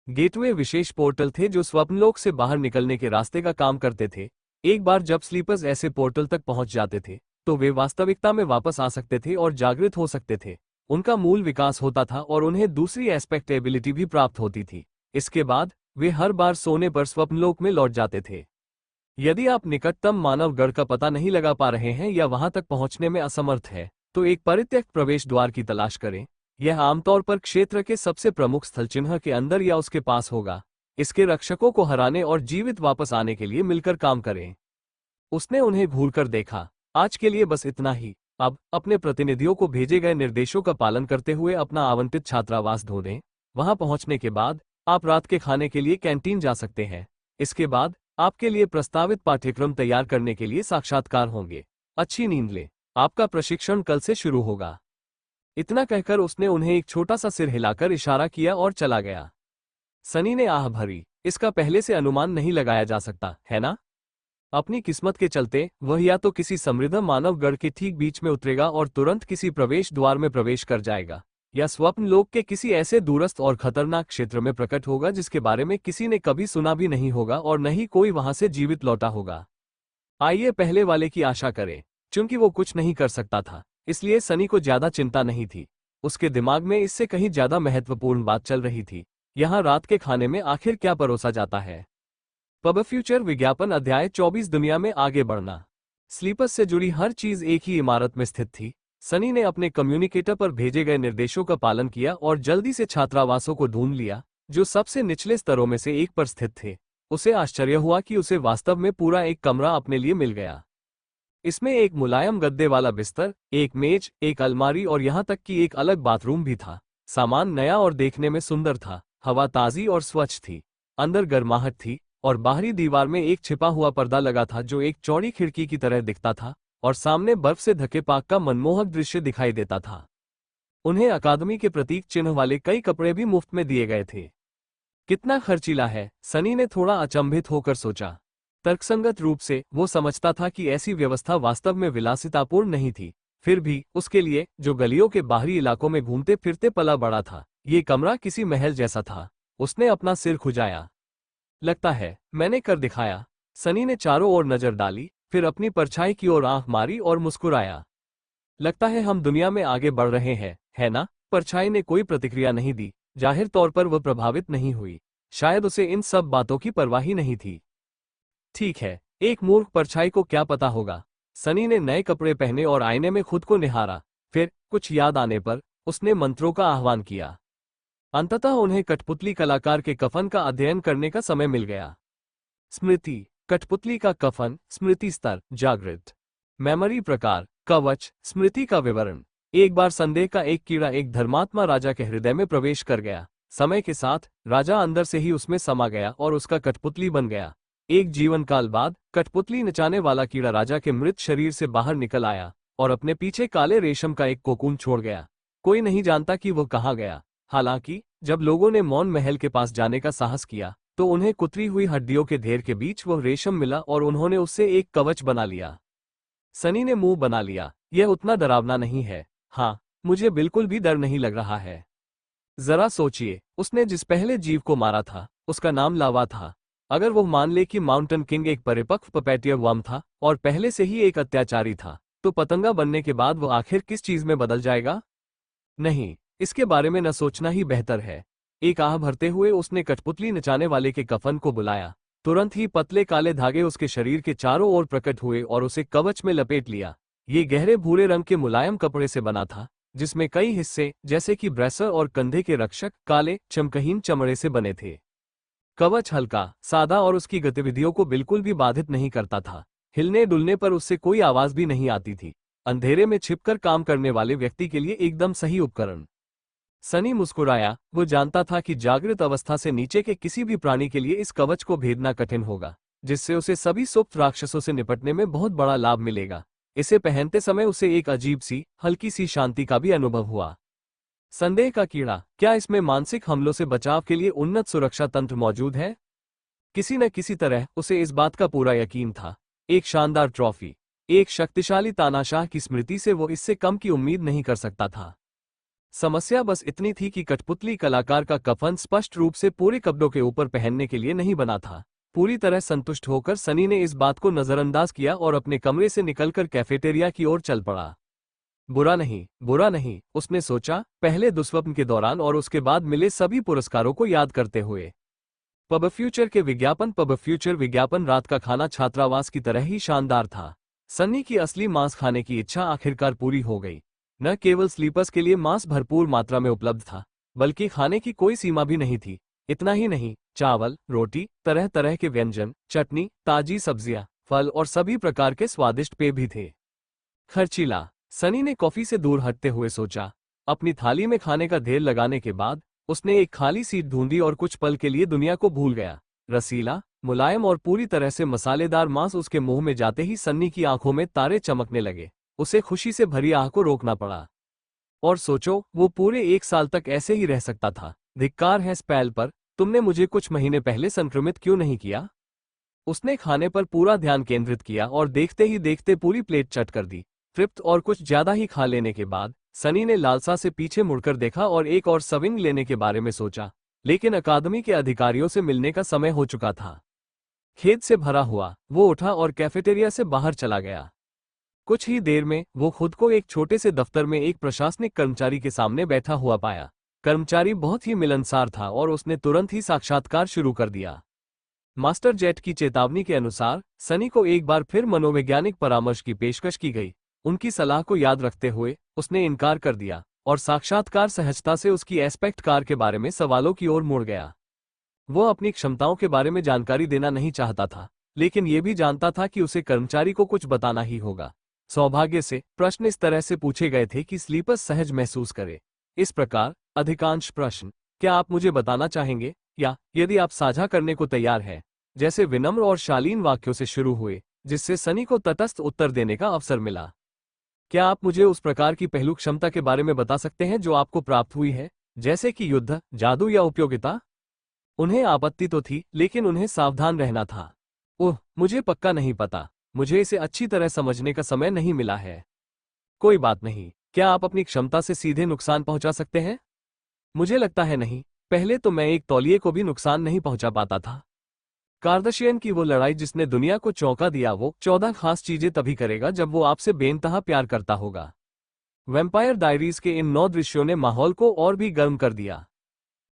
गेटवे विशेष पोर्टल थे जो स्वप्नलोक से बाहर निकलने के रास्ते का काम करते थे। एक बार जब स्लीपर्स ऐसे पोर्टल तक पहुंच जाते थे, तो वे वास्तविकता में वापस आ सकते थे और जागृत हो सकते थे। उनका मूल विकास होता था और उन्हें दूसरी एस्पेक्ट एबिलिटी भी प्राप्त होती थी। इसके बाद वे हर बार सोने पर स्वप्नलोक में लौट जाते थे। यदि आप निकटतम मानव गढ़ का पता नहीं लगा पा रहे हैं या वहां तक पहुंचने में असमर्थ है, तो एक परित्यक्त प्रवेश द्वार की तलाश करें। यह आमतौर पर क्षेत्र के सबसे प्रमुख स्थल चिन्ह के अंदर या उसके पास होगा। इसके रक्षकों को हराने और जीवित वापस आने के लिए मिलकर काम करें। उसने उन्हें घूरकर देखा। आज के लिए बस इतना ही। अब अपने प्रतिनिधियों को भेजे गए निर्देशों का पालन करते हुए अपना आवंटित छात्रावास ढूंढें। वहां पहुंचने के बाद आप रात के खाने के लिए कैंटीन जा सकते हैं। इसके बाद आपके लिए प्रस्तावित पाठ्यक्रम तैयार करने के लिए साक्षात्कार होंगे। अच्छी नींद लें। आपका प्रशिक्षण कल से शुरू होगा। इतना कहकर उसने उन्हें एक छोटा सा सिर हिलाकर इशारा किया और चला गया। सनी ने आह भरी। इसका पहले से अनुमान नहीं लगाया जा सकता, है ना? अपनी किस्मत के चलते वह या तो किसी समृद्ध मानव गढ़ के ठीक बीच में उतरेगा और तुरंत किसी प्रवेश द्वार में प्रवेश कर जाएगा, या स्वप्न लोक के किसी ऐसे दूरस्थ और खतरनाक क्षेत्र में प्रकट होगा जिसके बारे में किसी ने कभी सुना भी नहीं होगा और न ही कोई वहां से जीवित लौटा होगा। आइए पहले वाले की आशा करें। चूंकि वो कुछ नहीं कर सकता था, इसलिए सनी को ज्यादा चिंता नहीं थी। उसके दिमाग में इससे कहीं ज्यादा महत्वपूर्ण बात चल रही थी, यहाँ रात के खाने में आखिर क्या परोसा जाता है। पब फ्यूचर विज्ञापन अध्याय 24 दुनिया में आगे बढ़ना। स्लीपर्स से जुड़ी हर चीज एक ही इमारत में स्थित थी। सनी ने अपने कम्युनिकेटर पर भेजे गए निर्देशों का पालन किया और जल्दी से छात्रावासों को ढूंढ लिया, जो सबसे निचले स्तरों में से एक पर स्थित थे। उसे आश्चर्य हुआ कि उसे वास्तव में पूरा एक कमरा अपने लिए मिल गया। इसमें एक मुलायम गद्दे वाला बिस्तर, एक मेज, एक अलमारी और यहाँ तक कि एक अलग बाथरूम भी था। सामान नया और देखने में सुंदर था। हवा ताजी और स्वच्छ थी। अंदर गर्माहट थी और बाहरी दीवार में एक छिपा हुआ पर्दा लगा था जो एक चौड़ी खिड़की की तरह दिखता था और सामने बर्फ से ढके पार्क का मनमोहक दृश्य दिखाई देता था। उन्हें अकादमी के प्रतीक चिन्ह वाले कई कपड़े भी मुफ्त में दिए गए थे। कितना खर्चीला है, सनी ने थोड़ा अचंभित होकर सोचा। तर्कसंगत रूप से वो समझता था कि ऐसी व्यवस्था वास्तव में विलासितापूर्ण नहीं थी, फिर भी उसके लिए, जो गलियों के बाहरी इलाकों में घूमते फिरते पला बड़ा था, ये कमरा किसी महल जैसा था। उसने अपना सिर खुजाया। लगता है मैंने कर दिखाया। सनी ने चारों ओर नजर डाली, फिर अपनी परछाई की ओर आंख मारी और मुस्कुराया। लगता है हम दुनिया में आगे बढ़ रहे हैं, है ना? परछाई ने कोई प्रतिक्रिया नहीं दी। जाहिर तौर पर वह प्रभावित नहीं हुई। शायद उसे इन सब बातों की परवाह ही नहीं थी। ठीक है, एक मूर्ख परछाई को क्या पता होगा। सनी ने नए कपड़े पहने और आईने में खुद को निहारा। फिर कुछ याद आने पर उसने मंत्रों का आह्वान किया। अंततः उन्हें कठपुतली कलाकार के कफन का अध्ययन करने का समय मिल गया। स्मृति, कठपुतली का कफन, स्मृति स्तर, जागृत। मेमोरी प्रकार, कवच, स्मृति का विवरण। एक बार संदेह का एक कीड़ा एक धर्मात्मा राजा के हृदय में प्रवेश कर गया। समय के साथ राजा अंदर से ही उसमें समा गया और उसका कठपुतली बन गया। एक जीवन काल बाद कठपुतली नचाने वाला कीड़ा राजा के मृत शरीर से बाहर निकल आया और अपने पीछे काले रेशम का एक कोकून छोड़ गया। कोई नहीं जानता कि वो कहाँ गया। हालांकि जब लोगों ने मौन महल के पास जाने का साहस किया तो उन्हें कुतरी हुई हड्डियों के ढेर के बीच वह रेशम मिला और उन्होंने उससे एक कवच बना लिया। सनी ने मुंह बना लिया। यह उतना डरावना नहीं है। हाँ, मुझे बिल्कुल भी डर नहीं लग रहा है। जरा सोचिए, उसने जिस पहले जीव को मारा था उसका नाम लावा था। अगर वो मान ले कि माउंटेन किंग एक परिपक्व पपेटियर वर्म था और पहले से ही एक अत्याचारी था, तो पतंगा बनने के बाद वो आखिर किस चीज में बदल जाएगा? नहीं, इसके बारे में न सोचना ही बेहतर है। एक आह भरते हुए उसने कठपुतली नचाने वाले के कफन को बुलाया। तुरंत ही पतले काले धागे उसके शरीर के चारों ओर प्रकट हुए और उसे कवच में लपेट लिया। ये गहरे भूरे रंग के मुलायम कपड़े से बना था, जिसमें कई हिस्से जैसे कि ब्रेसर और कंधे के रक्षक काले चमकहीन चमड़े से बने थे। कवच हल्का, सादा और उसकी गतिविधियों को बिल्कुल भी बाधित नहीं करता था। हिलने डुलने पर उससे कोई आवाज भी नहीं आती थी। अंधेरे में छिपकर काम करने वाले व्यक्ति के लिए एकदम सही उपकरण। सनी मुस्कुराया। वो जानता था कि जागृत अवस्था से नीचे के किसी भी प्राणी के लिए इस कवच को भेदना कठिन होगा, जिससे उसे सभी सुप्त राक्षसों से निपटने में बहुत बड़ा लाभ मिलेगा। इसे पहनते समय उसे एक अजीब सी, हल्की सी शांति का भी अनुभव हुआ। संदेह का कीड़ा, क्या इसमें मानसिक हमलों से बचाव के लिए उन्नत सुरक्षा तंत्र मौजूद है? किसी न किसी तरह उसे इस बात का पूरा यकीन था। एक शानदार ट्रॉफी, एक शक्तिशाली तानाशाह की स्मृति से वो इससे कम की उम्मीद नहीं कर सकता था। समस्या बस इतनी थी कि कठपुतली कलाकार का कफन स्पष्ट रूप से पूरे कपड़ों के ऊपर पहनने के लिए नहीं बना था। पूरी तरह संतुष्ट होकर सनी ने इस बात को नजरअंदाज किया और अपने कमरे से निकलकर कैफेटेरिया की ओर चल पड़ा। बुरा नहीं, उसने सोचा, पहले दुस्वप्न के दौरान और उसके बाद मिले सभी पुरस्कारों को याद करते हुए। पब फ्यूचर विज्ञापन रात का खाना छात्रावास की तरह ही शानदार था। सन्नी की असली मांस खाने की इच्छा आखिरकार पूरी हो गई। न केवल स्लीपर्स के लिए मांस भरपूर मात्रा में उपलब्ध था, बल्कि खाने की कोई सीमा भी नहीं थी। इतना ही नहीं, चावल, रोटी, तरह तरह के व्यंजन, चटनी, ताजी सब्जियां, फल और सभी प्रकार के स्वादिष्ट पेय भी थे। खर्चीला, सनी ने कॉफी से दूर हटते हुए सोचा। अपनी थाली में खाने का ढेर लगाने के बाद उसने एक खाली सीट ढूंढी और कुछ पल के लिए दुनिया को भूल गया। रसीला, मुलायम और पूरी तरह से मसालेदार मांस उसके मुंह में जाते ही सन्नी की आंखों में तारे चमकने लगे। उसे खुशी से भरी आह को रोकना पड़ा। और सोचो, वो पूरे 1 साल तक ऐसे ही रह सकता था। धिक्कार है स्पेल पर, तुमने मुझे कुछ महीने पहले संक्रमित क्यों नहीं किया? उसने खाने पर पूरा ध्यान केंद्रित किया और देखते ही देखते पूरी प्लेट चट कर दी। तृप्त और कुछ ज्यादा ही खा लेने के बाद सनी ने लालसा से पीछे मुड़कर देखा और एक और सर्विंग लेने के बारे में सोचा, लेकिन अकादमी के अधिकारियों से मिलने का समय हो चुका था। खेद से भरा हुआ वो उठा और कैफेटेरिया से बाहर चला गया। कुछ ही देर में वो खुद को एक छोटे से दफ्तर में एक प्रशासनिक कर्मचारी के सामने बैठा हुआ पाया। कर्मचारी बहुत ही मिलनसार था और उसने तुरंत ही साक्षात्कार शुरू कर दिया। मास्टर जेट की चेतावनी के अनुसार सनी को एक बार फिर मनोवैज्ञानिक परामर्श की पेशकश की गई। उनकी सलाह को याद रखते हुए उसने इनकार कर दिया और साक्षात्कार सहजता से उसकी एस्पेक्ट कार के बारे में सवालों की ओर मुड़ गया। वो अपनी क्षमताओं के बारे में जानकारी देना नहीं चाहता था, लेकिन ये भी जानता था कि उसे कर्मचारी को कुछ बताना ही होगा। सौभाग्य से प्रश्न इस तरह से पूछे गए थे कि स्लीपर्स सहज महसूस करे। इस प्रकार अधिकांश प्रश्न क्या आप मुझे बताना चाहेंगे, या यदि आप साझा करने को तैयार हैं, जैसे विनम्र और शालीन वाक्यों से शुरू हुए, जिससे सनी को तटस्थ उत्तर देने का अवसर मिला। क्या आप मुझे उस प्रकार की पहलू क्षमता के बारे में बता सकते हैं जो आपको प्राप्त हुई है, जैसे कि युद्ध, जादू या उपयोगिता? उन्हें आपत्ति तो थी, लेकिन उन्हें सावधान रहना था। ओह, मुझे पक्का नहीं पता, मुझे इसे अच्छी तरह समझने का समय नहीं मिला है। कोई बात नहीं, क्या आप अपनी क्षमता से सीधे नुकसान पहुंचा सकते हैं? मुझे लगता है नहीं, पहले तो मैं एक तौलिए को भी नुकसान नहीं पहुंचा पाता था। कार्दाशियन की वो लड़ाई जिसने दुनिया को चौंका दिया, वो 14 खास चीजें तभी करेगा जब वो आपसे बेइंतहा प्यार करता होगा। वैम्पायर डायरीज के इन 9 दृश्यों ने माहौल को और भी गर्म कर दिया।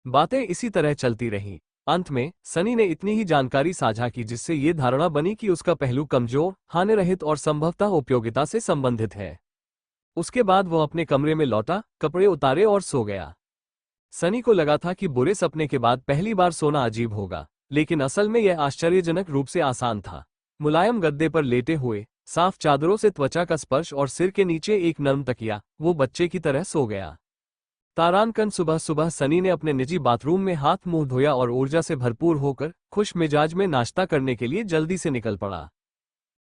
बातें इसी तरह चलती रहीं। अंत में सनी ने इतनी ही जानकारी साझा की जिससे ये धारणा बनी कि उसका पहलू कमजोर, हानिरहित और संभवतः उपयोगिता से संबंधित है। उसके बाद वो अपने कमरे में लौटा, कपड़े उतारे और सो गया। सनी को लगा था कि बुरे सपने के बाद पहली बार सोना अजीब होगा, लेकिन असल में यह आश्चर्यजनक रूप से आसान था। मुलायम गद्दे पर लेटे हुए, साफ चादरों से त्वचा का स्पर्श और सिर के नीचे एक नर्म तकिया, वो बच्चे की तरह सो गया। तारानकन सुबह सुबह सनी ने अपने निजी बाथरूम में हाथ मुंह धोया और ऊर्जा से भरपूर होकर खुश मिजाज में नाश्ता करने के लिए जल्दी से निकल पड़ा।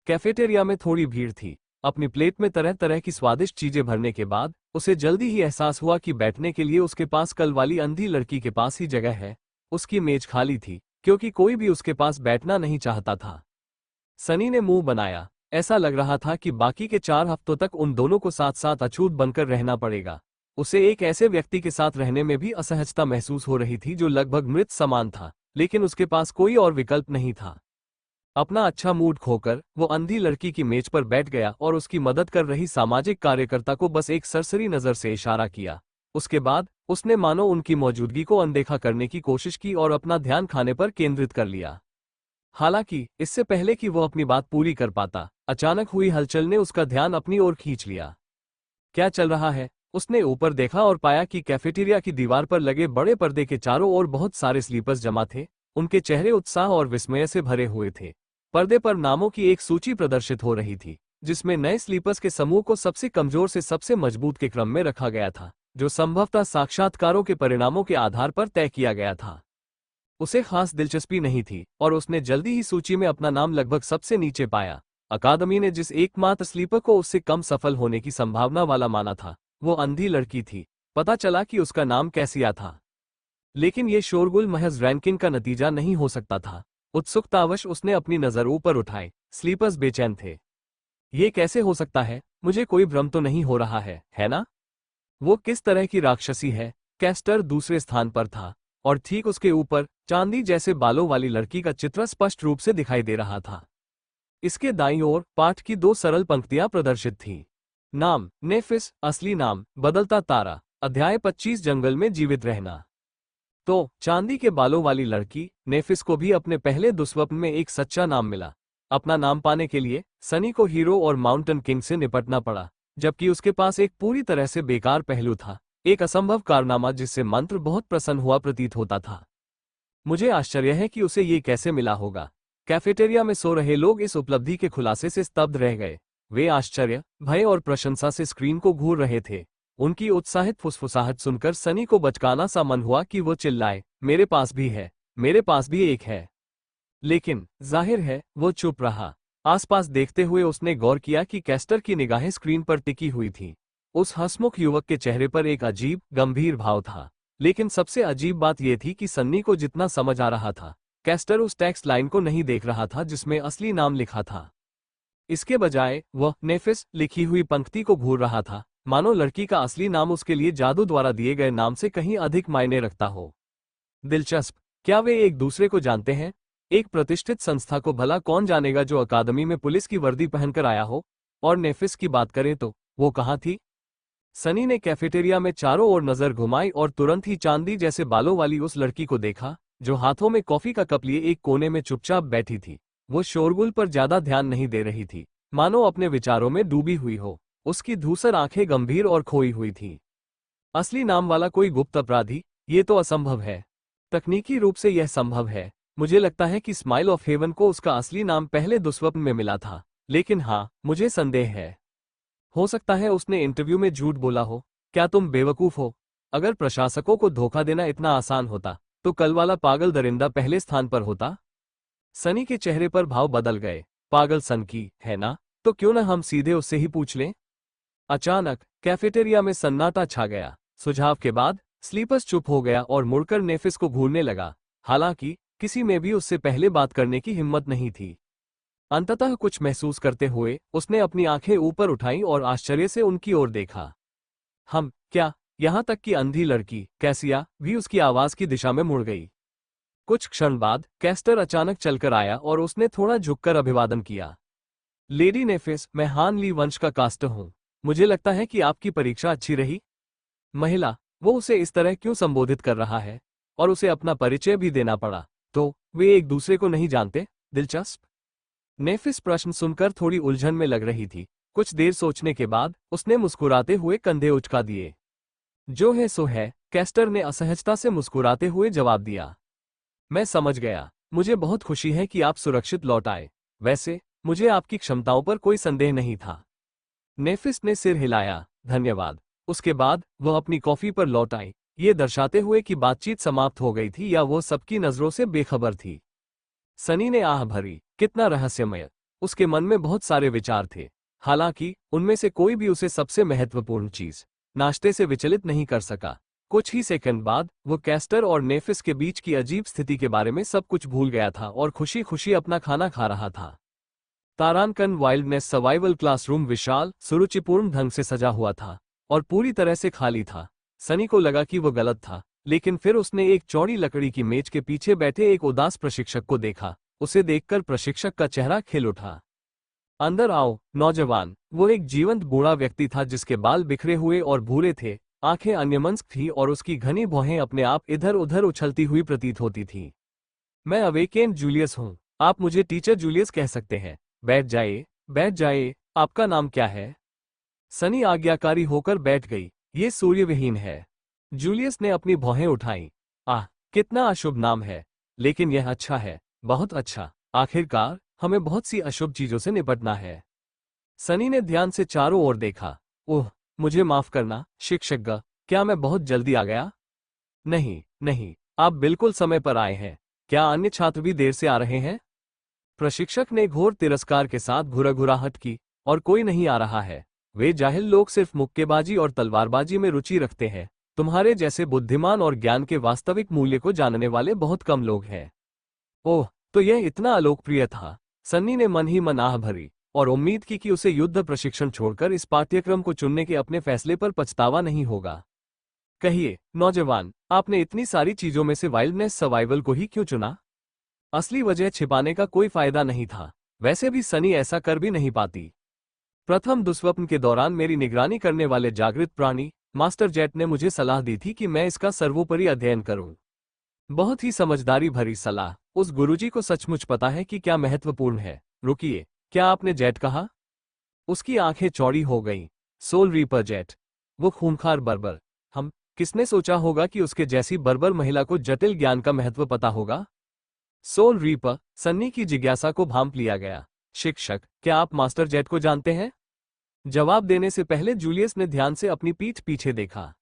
कैफेटेरिया में थोड़ी भीड़ थी। अपनी प्लेट में तरह तरह की स्वादिष्ट चीजें भरने के बाद उसे जल्दी ही एहसास हुआ कि बैठने के लिए उसके पास कल वाली अंधी लड़की के पास ही जगह है। उसकी मेज खाली थी, क्योंकि कोई भी उसके पास बैठना नहीं चाहता था। सनी ने मुंह बनाया। ऐसा लग रहा था कि बाकी के 4 हफ्तों तक उन दोनों को साथ साथ अछूत बनकर रहना पड़ेगा। उसे एक ऐसे व्यक्ति के साथ रहने में भी असहजता महसूस हो रही थी जो लगभग मृत समान था, लेकिन उसके पास कोई और विकल्प नहीं था। अपना अच्छा मूड खोकर वो अंधी लड़की की मेज पर बैठ गया और उसकी मदद कर रही सामाजिक कार्यकर्ता को बस एक सरसरी नजर से इशारा किया। उसके बाद उसने मानो उनकी मौजूदगी को अनदेखा करने की कोशिश की और अपना ध्यान खाने पर केंद्रित कर लिया। हालांकि इससे पहले कि वो अपनी बात पूरी कर पाता, अचानक हुई हलचल ने उसका ध्यान अपनी ओर खींच लिया। क्या चल रहा है? उसने ऊपर देखा और पाया कि कैफेटेरिया की दीवार पर लगे बड़े पर्दे के चारों ओर बहुत सारे स्लीपर्स जमा थे। उनके चेहरे उत्साह और विस्मय से भरे हुए थे। पर्दे पर नामों की एक सूची प्रदर्शित हो रही थी, जिसमें नए स्लीपर्स के समूह को सबसे कमजोर से सबसे मजबूत के क्रम में रखा गया था, जो संभवतः साक्षात्कारों के परिणामों के आधार पर तय किया गया था। उसे खास दिलचस्पी नहीं थी और उसने जल्दी ही सूची में अपना नाम लगभग सबसे नीचे पाया। अकादमी ने जिस एकमात्र स्लीपर को उससे कम सफल होने की संभावना वाला माना था, वो अंधी लड़की थी। पता चला कि उसका नाम कैसिया था। लेकिन ये शोरगुल महज रैंकिंग का नतीजा नहीं हो सकता था। उत्सुकतावश उसने अपनी नजर ऊपर उठाई। स्लीपर्स बेचैन थे। ये कैसे हो सकता है? मुझे कोई भ्रम तो नहीं हो रहा है ना? वो किस तरह की राक्षसी है? कैस्टर दूसरे स्थान पर था और ठीक उसके ऊपर चांदी जैसे बालों वाली लड़की का चित्र स्पष्ट रूप से दिखाई दे रहा था। इसके दाईं ओर पाठ की 2 सरल पंक्तियां प्रदर्शित थीं। नाम नेफिस, असली नाम बदलता तारा, अध्याय 25 जंगल में जीवित रहना। तो चांदी के बालों वाली लड़की नेफिस को भी अपने पहले दुस्वप्न में एक सच्चा नाम मिला। अपना नाम पाने के लिए सनी को हीरो और माउंटेन किंग से निपटना पड़ा, जबकि उसके पास एक पूरी तरह से बेकार पहलू था, एक असंभव कारनामा जिससे मंत्र बहुत प्रसन्न हुआ प्रतीत होता था। मुझे आश्चर्य है कि उसे ये कैसे मिला होगा। कैफेटेरिया में सो रहे लोग इस उपलब्धि के खुलासे से स्तब्ध रह गए। वे आश्चर्य, भय और प्रशंसा से स्क्रीन को घूर रहे थे। उनकी उत्साहित फुसफुसाहट सुनकर सनी को बचकाना सा मन हुआ कि वो चिल्लाए, मेरे पास भी है, मेरे पास भी एक है। लेकिन जाहिर है वो चुप रहा। आसपास देखते हुए उसने गौर किया कि कैस्टर की निगाहें स्क्रीन पर टिकी हुई थीं। उस हंसमुख युवक के चेहरे पर एक अजीब, गंभीर भाव था। लेकिन सबसे अजीब बात यह थी कि सन्नी को जितना समझ आ रहा था, कैस्टर उस टेक्स्ट लाइन को नहीं देख रहा था जिसमें असली नाम लिखा था। इसके बजाय वह नेफिस लिखी हुई पंक्ति को घूर रहा था, मानो लड़की का असली नाम उसके लिए जादू द्वारा दिए गए नाम से कहीं अधिक मायने रखता हो। दिलचस्प, क्या वे एक दूसरे को जानते हैं? एक प्रतिष्ठित संस्था को भला कौन जानेगा जो अकादमी में पुलिस की वर्दी पहनकर आया हो? और नेफिस की बात करें तो वो कहाँ थी? सनी ने कैफेटेरिया में चारों ओर नजर घुमाई और तुरंत ही चांदी जैसे बालों वाली उस लड़की को देखा, जो हाथों में कॉफी का कप लिए एक कोने में चुपचाप बैठी थी। वो शोरगुल पर ज्यादा ध्यान नहीं दे रही थी, मानो अपने विचारों में डूबी हुई हो। उसकी धूसर आंखें गंभीर और खोई हुई थीं। असली नाम वाला कोई गुप्त अपराधी? ये तो असंभव है। तकनीकी रूप से यह संभव है। मुझे लगता है कि स्माइल ऑफ हेवन को उसका असली नाम पहले दुस्वप्न में मिला था, लेकिन हाँ, मुझे संदेह है। हो सकता है उसने इंटरव्यू में झूठ बोला हो। क्या तुम बेवकूफ हो? अगर प्रशासकों को धोखा देना इतना आसान होता, तो कल वाला पागल दरिंदा पहले स्थान पर होता। सनी के चेहरे पर भाव बदल गए। पागल सन की है ना? तो क्यों न हम सीधे उससे ही पूछ लें? अचानक कैफेटेरिया में सन्नाटा छा गया। सुझाव के बाद स्लीपर्स चुप हो गया और मुड़कर नेफिस को घूरने लगा। हालांकि किसी में भी उससे पहले बात करने की हिम्मत नहीं थी। अंततः कुछ महसूस करते हुए उसने अपनी आंखें ऊपर उठाईं और आश्चर्य से उनकी ओर देखा। हम क्या? यहां तक कि अंधी लड़की कैसिया भी उसकी आवाज की दिशा में मुड़ गई। कुछ क्षण बाद कैस्टर अचानक चलकर आया और उसने थोड़ा झुककर अभिवादन किया। लेडी नेफिस, मैं हान ली वंश का कास्टर हूं। मुझे लगता है कि आपकी परीक्षा अच्छी रही। महिला, वो उसे इस तरह क्यों संबोधित कर रहा है? और उसे अपना परिचय भी देना पड़ा। तो वे एक दूसरे को नहीं जानते? दिलचस्प। नेफिस प्रश्न सुनकर थोड़ी उलझन में लग रही थी। कुछ देर सोचने के बाद उसने मुस्कुराते हुए कंधे उचका दिए। जो है सो है, कैस्टर ने असहजता से मुस्कुराते हुए जवाब दिया। मैं समझ गया। मुझे बहुत खुशी है कि आप सुरक्षित लौट आए। वैसे मुझे आपकी क्षमताओं पर कोई संदेह नहीं था। नेफिस ने सिर हिलाया। धन्यवाद। उसके बाद वह अपनी कॉफी पर लौट आई, ये दर्शाते हुए कि बातचीत समाप्त हो गई थी या वो सबकी नजरों से बेखबर थी। सनी ने आह भरी। कितना रहस्यमय। उसके मन में बहुत सारे विचार थे, हालांकि उनमें से कोई भी उसे सबसे महत्वपूर्ण चीज, नाश्ते से विचलित नहीं कर सका। कुछ ही सेकंड बाद वो कैस्टर और नेफिस के बीच की अजीब स्थिति के बारे में सब कुछ भूल गया था और खुशी खुशी अपना खाना खा रहा था। तारानकन वाइल्डनेस सर्वाइवल क्लासरूम विशाल, सुरुचिपूर्ण ढंग से सजा हुआ था और पूरी तरह से खाली था। सनी को लगा कि वो गलत था, लेकिन फिर उसने एक चौड़ी लकड़ी की मेज के पीछे बैठे एक उदास प्रशिक्षक को देखा। उसे देखकर प्रशिक्षक का चेहरा खिल उठा। अंदर आओ, नौजवान। वो एक जीवंत बूढ़ा व्यक्ति था जिसके बाल बिखरे हुए और भूरे थे, आंखें अन्यमनस्क थी और उसकी घनी भौहें अपने आप इधर उधर उछलती हुई प्रतीत होती थीं। मैं अवेकेन जूलियस हूँ। आप मुझे टीचर जूलियस कह सकते हैं। बैठ जाइए, बैठ जाइए। आपका नाम क्या है? सनी आज्ञाकारी होकर बैठ गई। ये सूर्यविहीन है। जूलियस ने अपनी भौहें उठाई। आह, कितना अशुभ नाम है। लेकिन यह अच्छा है, बहुत अच्छा। आखिरकार हमें बहुत सी अशुभ चीजों से निपटना है। सनी ने ध्यान से चारों ओर देखा। ओह, मुझे माफ करना शिक्षक, क्या मैं बहुत जल्दी आ गया? नहीं नहीं, आप बिल्कुल समय पर आए हैं। क्या अन्य छात्र भी देर से आ रहे हैं? प्रशिक्षक ने घोर तिरस्कार के साथ घुरघुराहट की। और कोई नहीं आ रहा है। वे जाहिल लोग सिर्फ मुक्केबाजी और तलवारबाजी में रुचि रखते हैं। तुम्हारे जैसे बुद्धिमान और ज्ञान के वास्तविक मूल्य को जानने वाले बहुत कम लोग हैं। ओह, तो यह इतना अलोकप्रिय था। सन्नी ने मन ही मन आह भरी और उम्मीद की कि उसे युद्ध प्रशिक्षण छोड़कर इस पाठ्यक्रम को चुनने के अपने फैसले पर पछतावा नहीं होगा। कहिए, नौजवान, आपने इतनी सारी चीजों में से वाइल्डनेस सर्वाइवल को ही क्यों चुना? असली वजह छिपाने का कोई फायदा नहीं था। वैसे भी सनी ऐसा कर भी नहीं पाती। प्रथम दुस्वप्न के दौरान मेरी निगरानी करने वाले जागृत प्राणी मास्टर जेट ने मुझे सलाह दी थी कि मैं इसका सर्वोपरि अध्ययन करूं। बहुत ही समझदारी भरी सलाह। उस गुरुजी को सचमुच पता है कि क्या महत्वपूर्ण है। रुकिए, क्या आपने जेट कहा? उसकी आंखें चौड़ी हो गईं। सोल रीपर जेट, वो खूंखार बर्बर। हम किसने सोचा होगा कि उसके जैसी बर्बर महिला को जटिल ज्ञान का महत्व पता होगा? सोल रीपर, सन्नी की जिज्ञासा को भांप लिया गया। शिक्षक, क्या आप मास्टर जेट को जानते हैं? जवाब देने से पहले जूलियस ने ध्यान से अपनी पीठ पीछे देखा।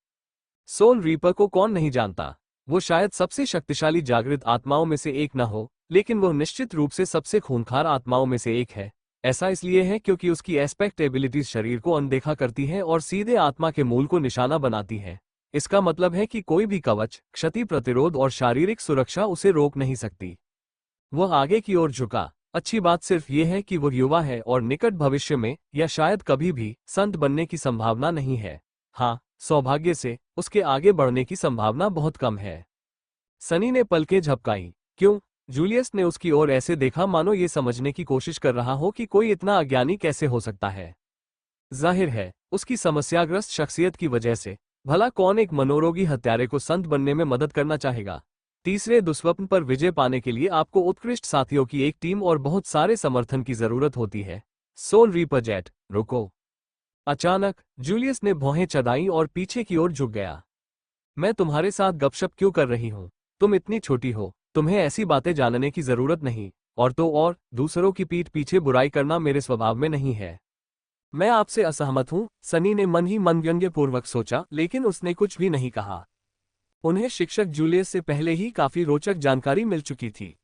सोल रीपर को कौन नहीं जानता? वो शायद सबसे शक्तिशाली जागृत आत्माओं में से एक न हो, लेकिन वो निश्चित रूप से सबसे खूंखार आत्माओं में से एक है। ऐसा इसलिए है क्योंकि उसकी एस्पेक्ट एबिलिटीज शरीर को अनदेखा करती हैं और सीधे आत्मा के मूल को निशाना बनाती हैं। इसका मतलब है कि कोई भी कवच, क्षति प्रतिरोध और शारीरिक सुरक्षा उसे रोक नहीं सकती। वह आगे की ओर झुका। अच्छी बात सिर्फ ये है कि वो युवा है और निकट भविष्य में या शायद कभी भी संत बनने की संभावना नहीं है। हाँ, सौभाग्य से उसके आगे बढ़ने की संभावना बहुत कम है। सनी ने पलकें झपकाई। क्यों? जूलियस ने उसकी ओर ऐसे देखा मानो ये समझने की कोशिश कर रहा हो कि कोई इतना अज्ञानी कैसे हो सकता है। जाहिर है, उसकी समस्याग्रस्त शख्सियत की वजह से। भला कौन एक मनोरोगी हत्यारे को संत बनने में मदद करना चाहेगा? तीसरे दुष्स्वप्न पर विजय पाने के लिए आपको उत्कृष्ट साथियों की एक टीम और बहुत सारे समर्थन की जरूरत होती है। सोल रीपर जेट, रुको। अचानक जूलियस ने भौहें चढ़ाई और पीछे की ओर झुक गया। मैं तुम्हारे साथ गपशप क्यों कर रही हूं? तुम इतनी छोटी हो, तुम्हें ऐसी बातें जानने की जरूरत नहीं। और तो और, दूसरों की पीठ पीछे बुराई करना मेरे स्वभाव में नहीं है। मैं आपसे असहमत हूं, सनी ने मन ही मन व्यंग्यपूर्वक सोचा, लेकिन उसने कुछ भी नहीं कहा। उन्हें शिक्षक जूलियस से पहले ही काफी रोचक जानकारी मिल चुकी थी।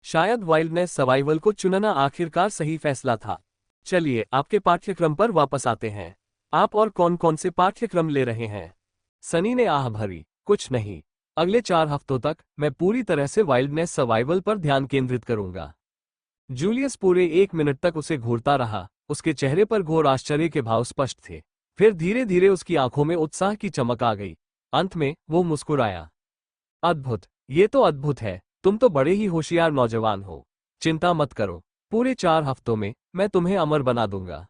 शायद वाइल्डनेस सर्वाइवल को चुनना आखिरकार सही फैसला था। चलिए आपके पाठ्यक्रम पर वापस आते हैं। आप और कौन कौन से पाठ्यक्रम ले रहे हैं? सनी ने आह भरी। कुछ नहीं। अगले 4 हफ्तों तक मैं पूरी तरह से वाइल्डनेस सर्वाइवल पर ध्यान केंद्रित करूंगा। जूलियस पूरे 1 मिनट तक उसे घूरता रहा। उसके चेहरे पर घोर आश्चर्य के भाव स्पष्ट थे। फिर धीरे धीरे उसकी आंखों में उत्साह की चमक आ गई। अंत में वो मुस्कुराया। अद्भुत, ये तो अद्भुत है। तुम तो बड़े ही होशियार नौजवान हो। चिंता मत करो, पूरे 4 हफ्तों में मैं तुम्हें अमर बना दूंगा।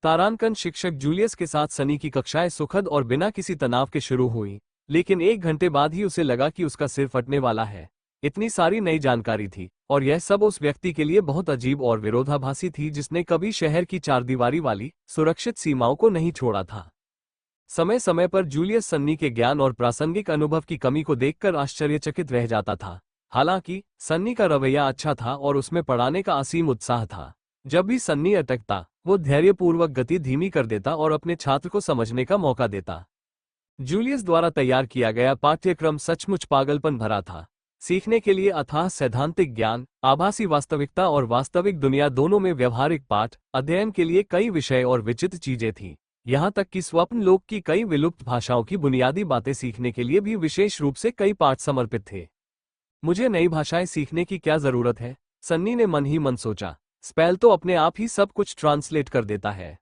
तारांकन शिक्षक जूलियस के साथ सनी की कक्षाएं सुखद और बिना किसी तनाव के शुरू हुई, लेकिन 1 घंटे बाद ही उसे लगा कि उसका सिर फटने वाला है। इतनी सारी नई जानकारी थी, और यह सब उस व्यक्ति के लिए बहुत अजीब और विरोधाभासी थी जिसने कभी शहर की चारदीवारी वाली सुरक्षित सीमाओं को नहीं छोड़ा था। समय समय पर जूलियस सन्नी के ज्ञान और प्रासंगिक अनुभव की कमी को देखकर आश्चर्यचकित रह जाता था। हालांकि सन्नी का रवैया अच्छा था और उसमें पढ़ाने का असीम उत्साह था। जब भी सन्नी अटकता, वो धैर्यपूर्वक गति धीमी कर देता और अपने छात्र को समझने का मौका देता। जूलियस द्वारा तैयार किया गया पाठ्यक्रम सचमुच पागलपन भरा था। सीखने के लिए अथाह सैद्धांतिक ज्ञान, आभासी वास्तविकता और वास्तविक दुनिया दोनों में व्यवहारिक पाठ, अध्ययन के लिए कई विषय और विचित्र चीजें थीं। यहाँ तक कि स्वप्न लोक की कई विलुप्त भाषाओं की बुनियादी बातें सीखने के लिए भी विशेष रूप से कई पाठ समर्पित थे। मुझे नई भाषाएं सीखने की क्या जरूरत है? सन्नी ने मन ही मन सोचा। स्पेल तो अपने आप ही सब कुछ ट्रांसलेट कर देता है।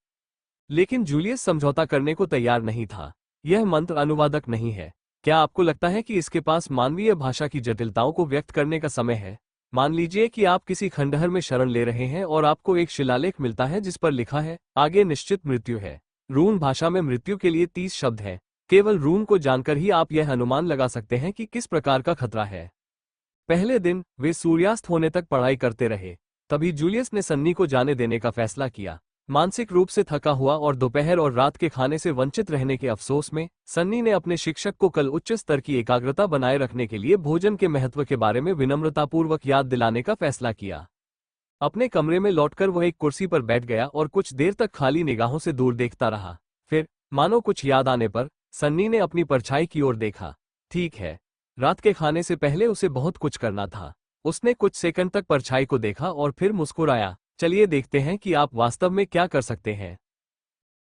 लेकिन जूलियस समझौता करने को तैयार नहीं था। यह मंत्र अनुवादक नहीं है। क्या आपको लगता है कि इसके पास मानवीय भाषा की जटिलताओं को व्यक्त करने का समय है? मान लीजिए कि आप किसी खंडहर में शरण ले रहे हैं और आपको एक शिलालेख मिलता है जिस पर लिखा है, आगे निश्चित मृत्यु है। रून भाषा में मृत्यु के लिए 30 शब्द हैं। केवल रून को जानकर ही आप यह अनुमान लगा सकते हैं कि किस प्रकार का खतरा है। पहले दिन वे सूर्यास्त होने तक पढ़ाई करते रहे। तभी जूलियस ने सन्नी को जाने देने का फैसला किया। मानसिक रूप से थका हुआ और दोपहर और रात के खाने से वंचित रहने के अफसोस में सन्नी ने अपने शिक्षक को कल उच्च स्तर की एकाग्रता बनाए रखने के लिए भोजन के महत्व के बारे में विनम्रतापूर्वक याद दिलाने का फैसला किया। अपने कमरे में लौटकर वह एक कुर्सी पर बैठ गया और कुछ देर तक खाली निगाहों से दूर देखता रहा। फिर, मानो कुछ याद आने पर, सन्नी ने अपनी परछाई की ओर देखा। ठीक है, रात के खाने से पहले उसे बहुत कुछ करना था। उसने कुछ सेकंड तक परछाई को देखा और फिर मुस्कुराया। चलिए देखते हैं कि आप वास्तव में क्या कर सकते हैं।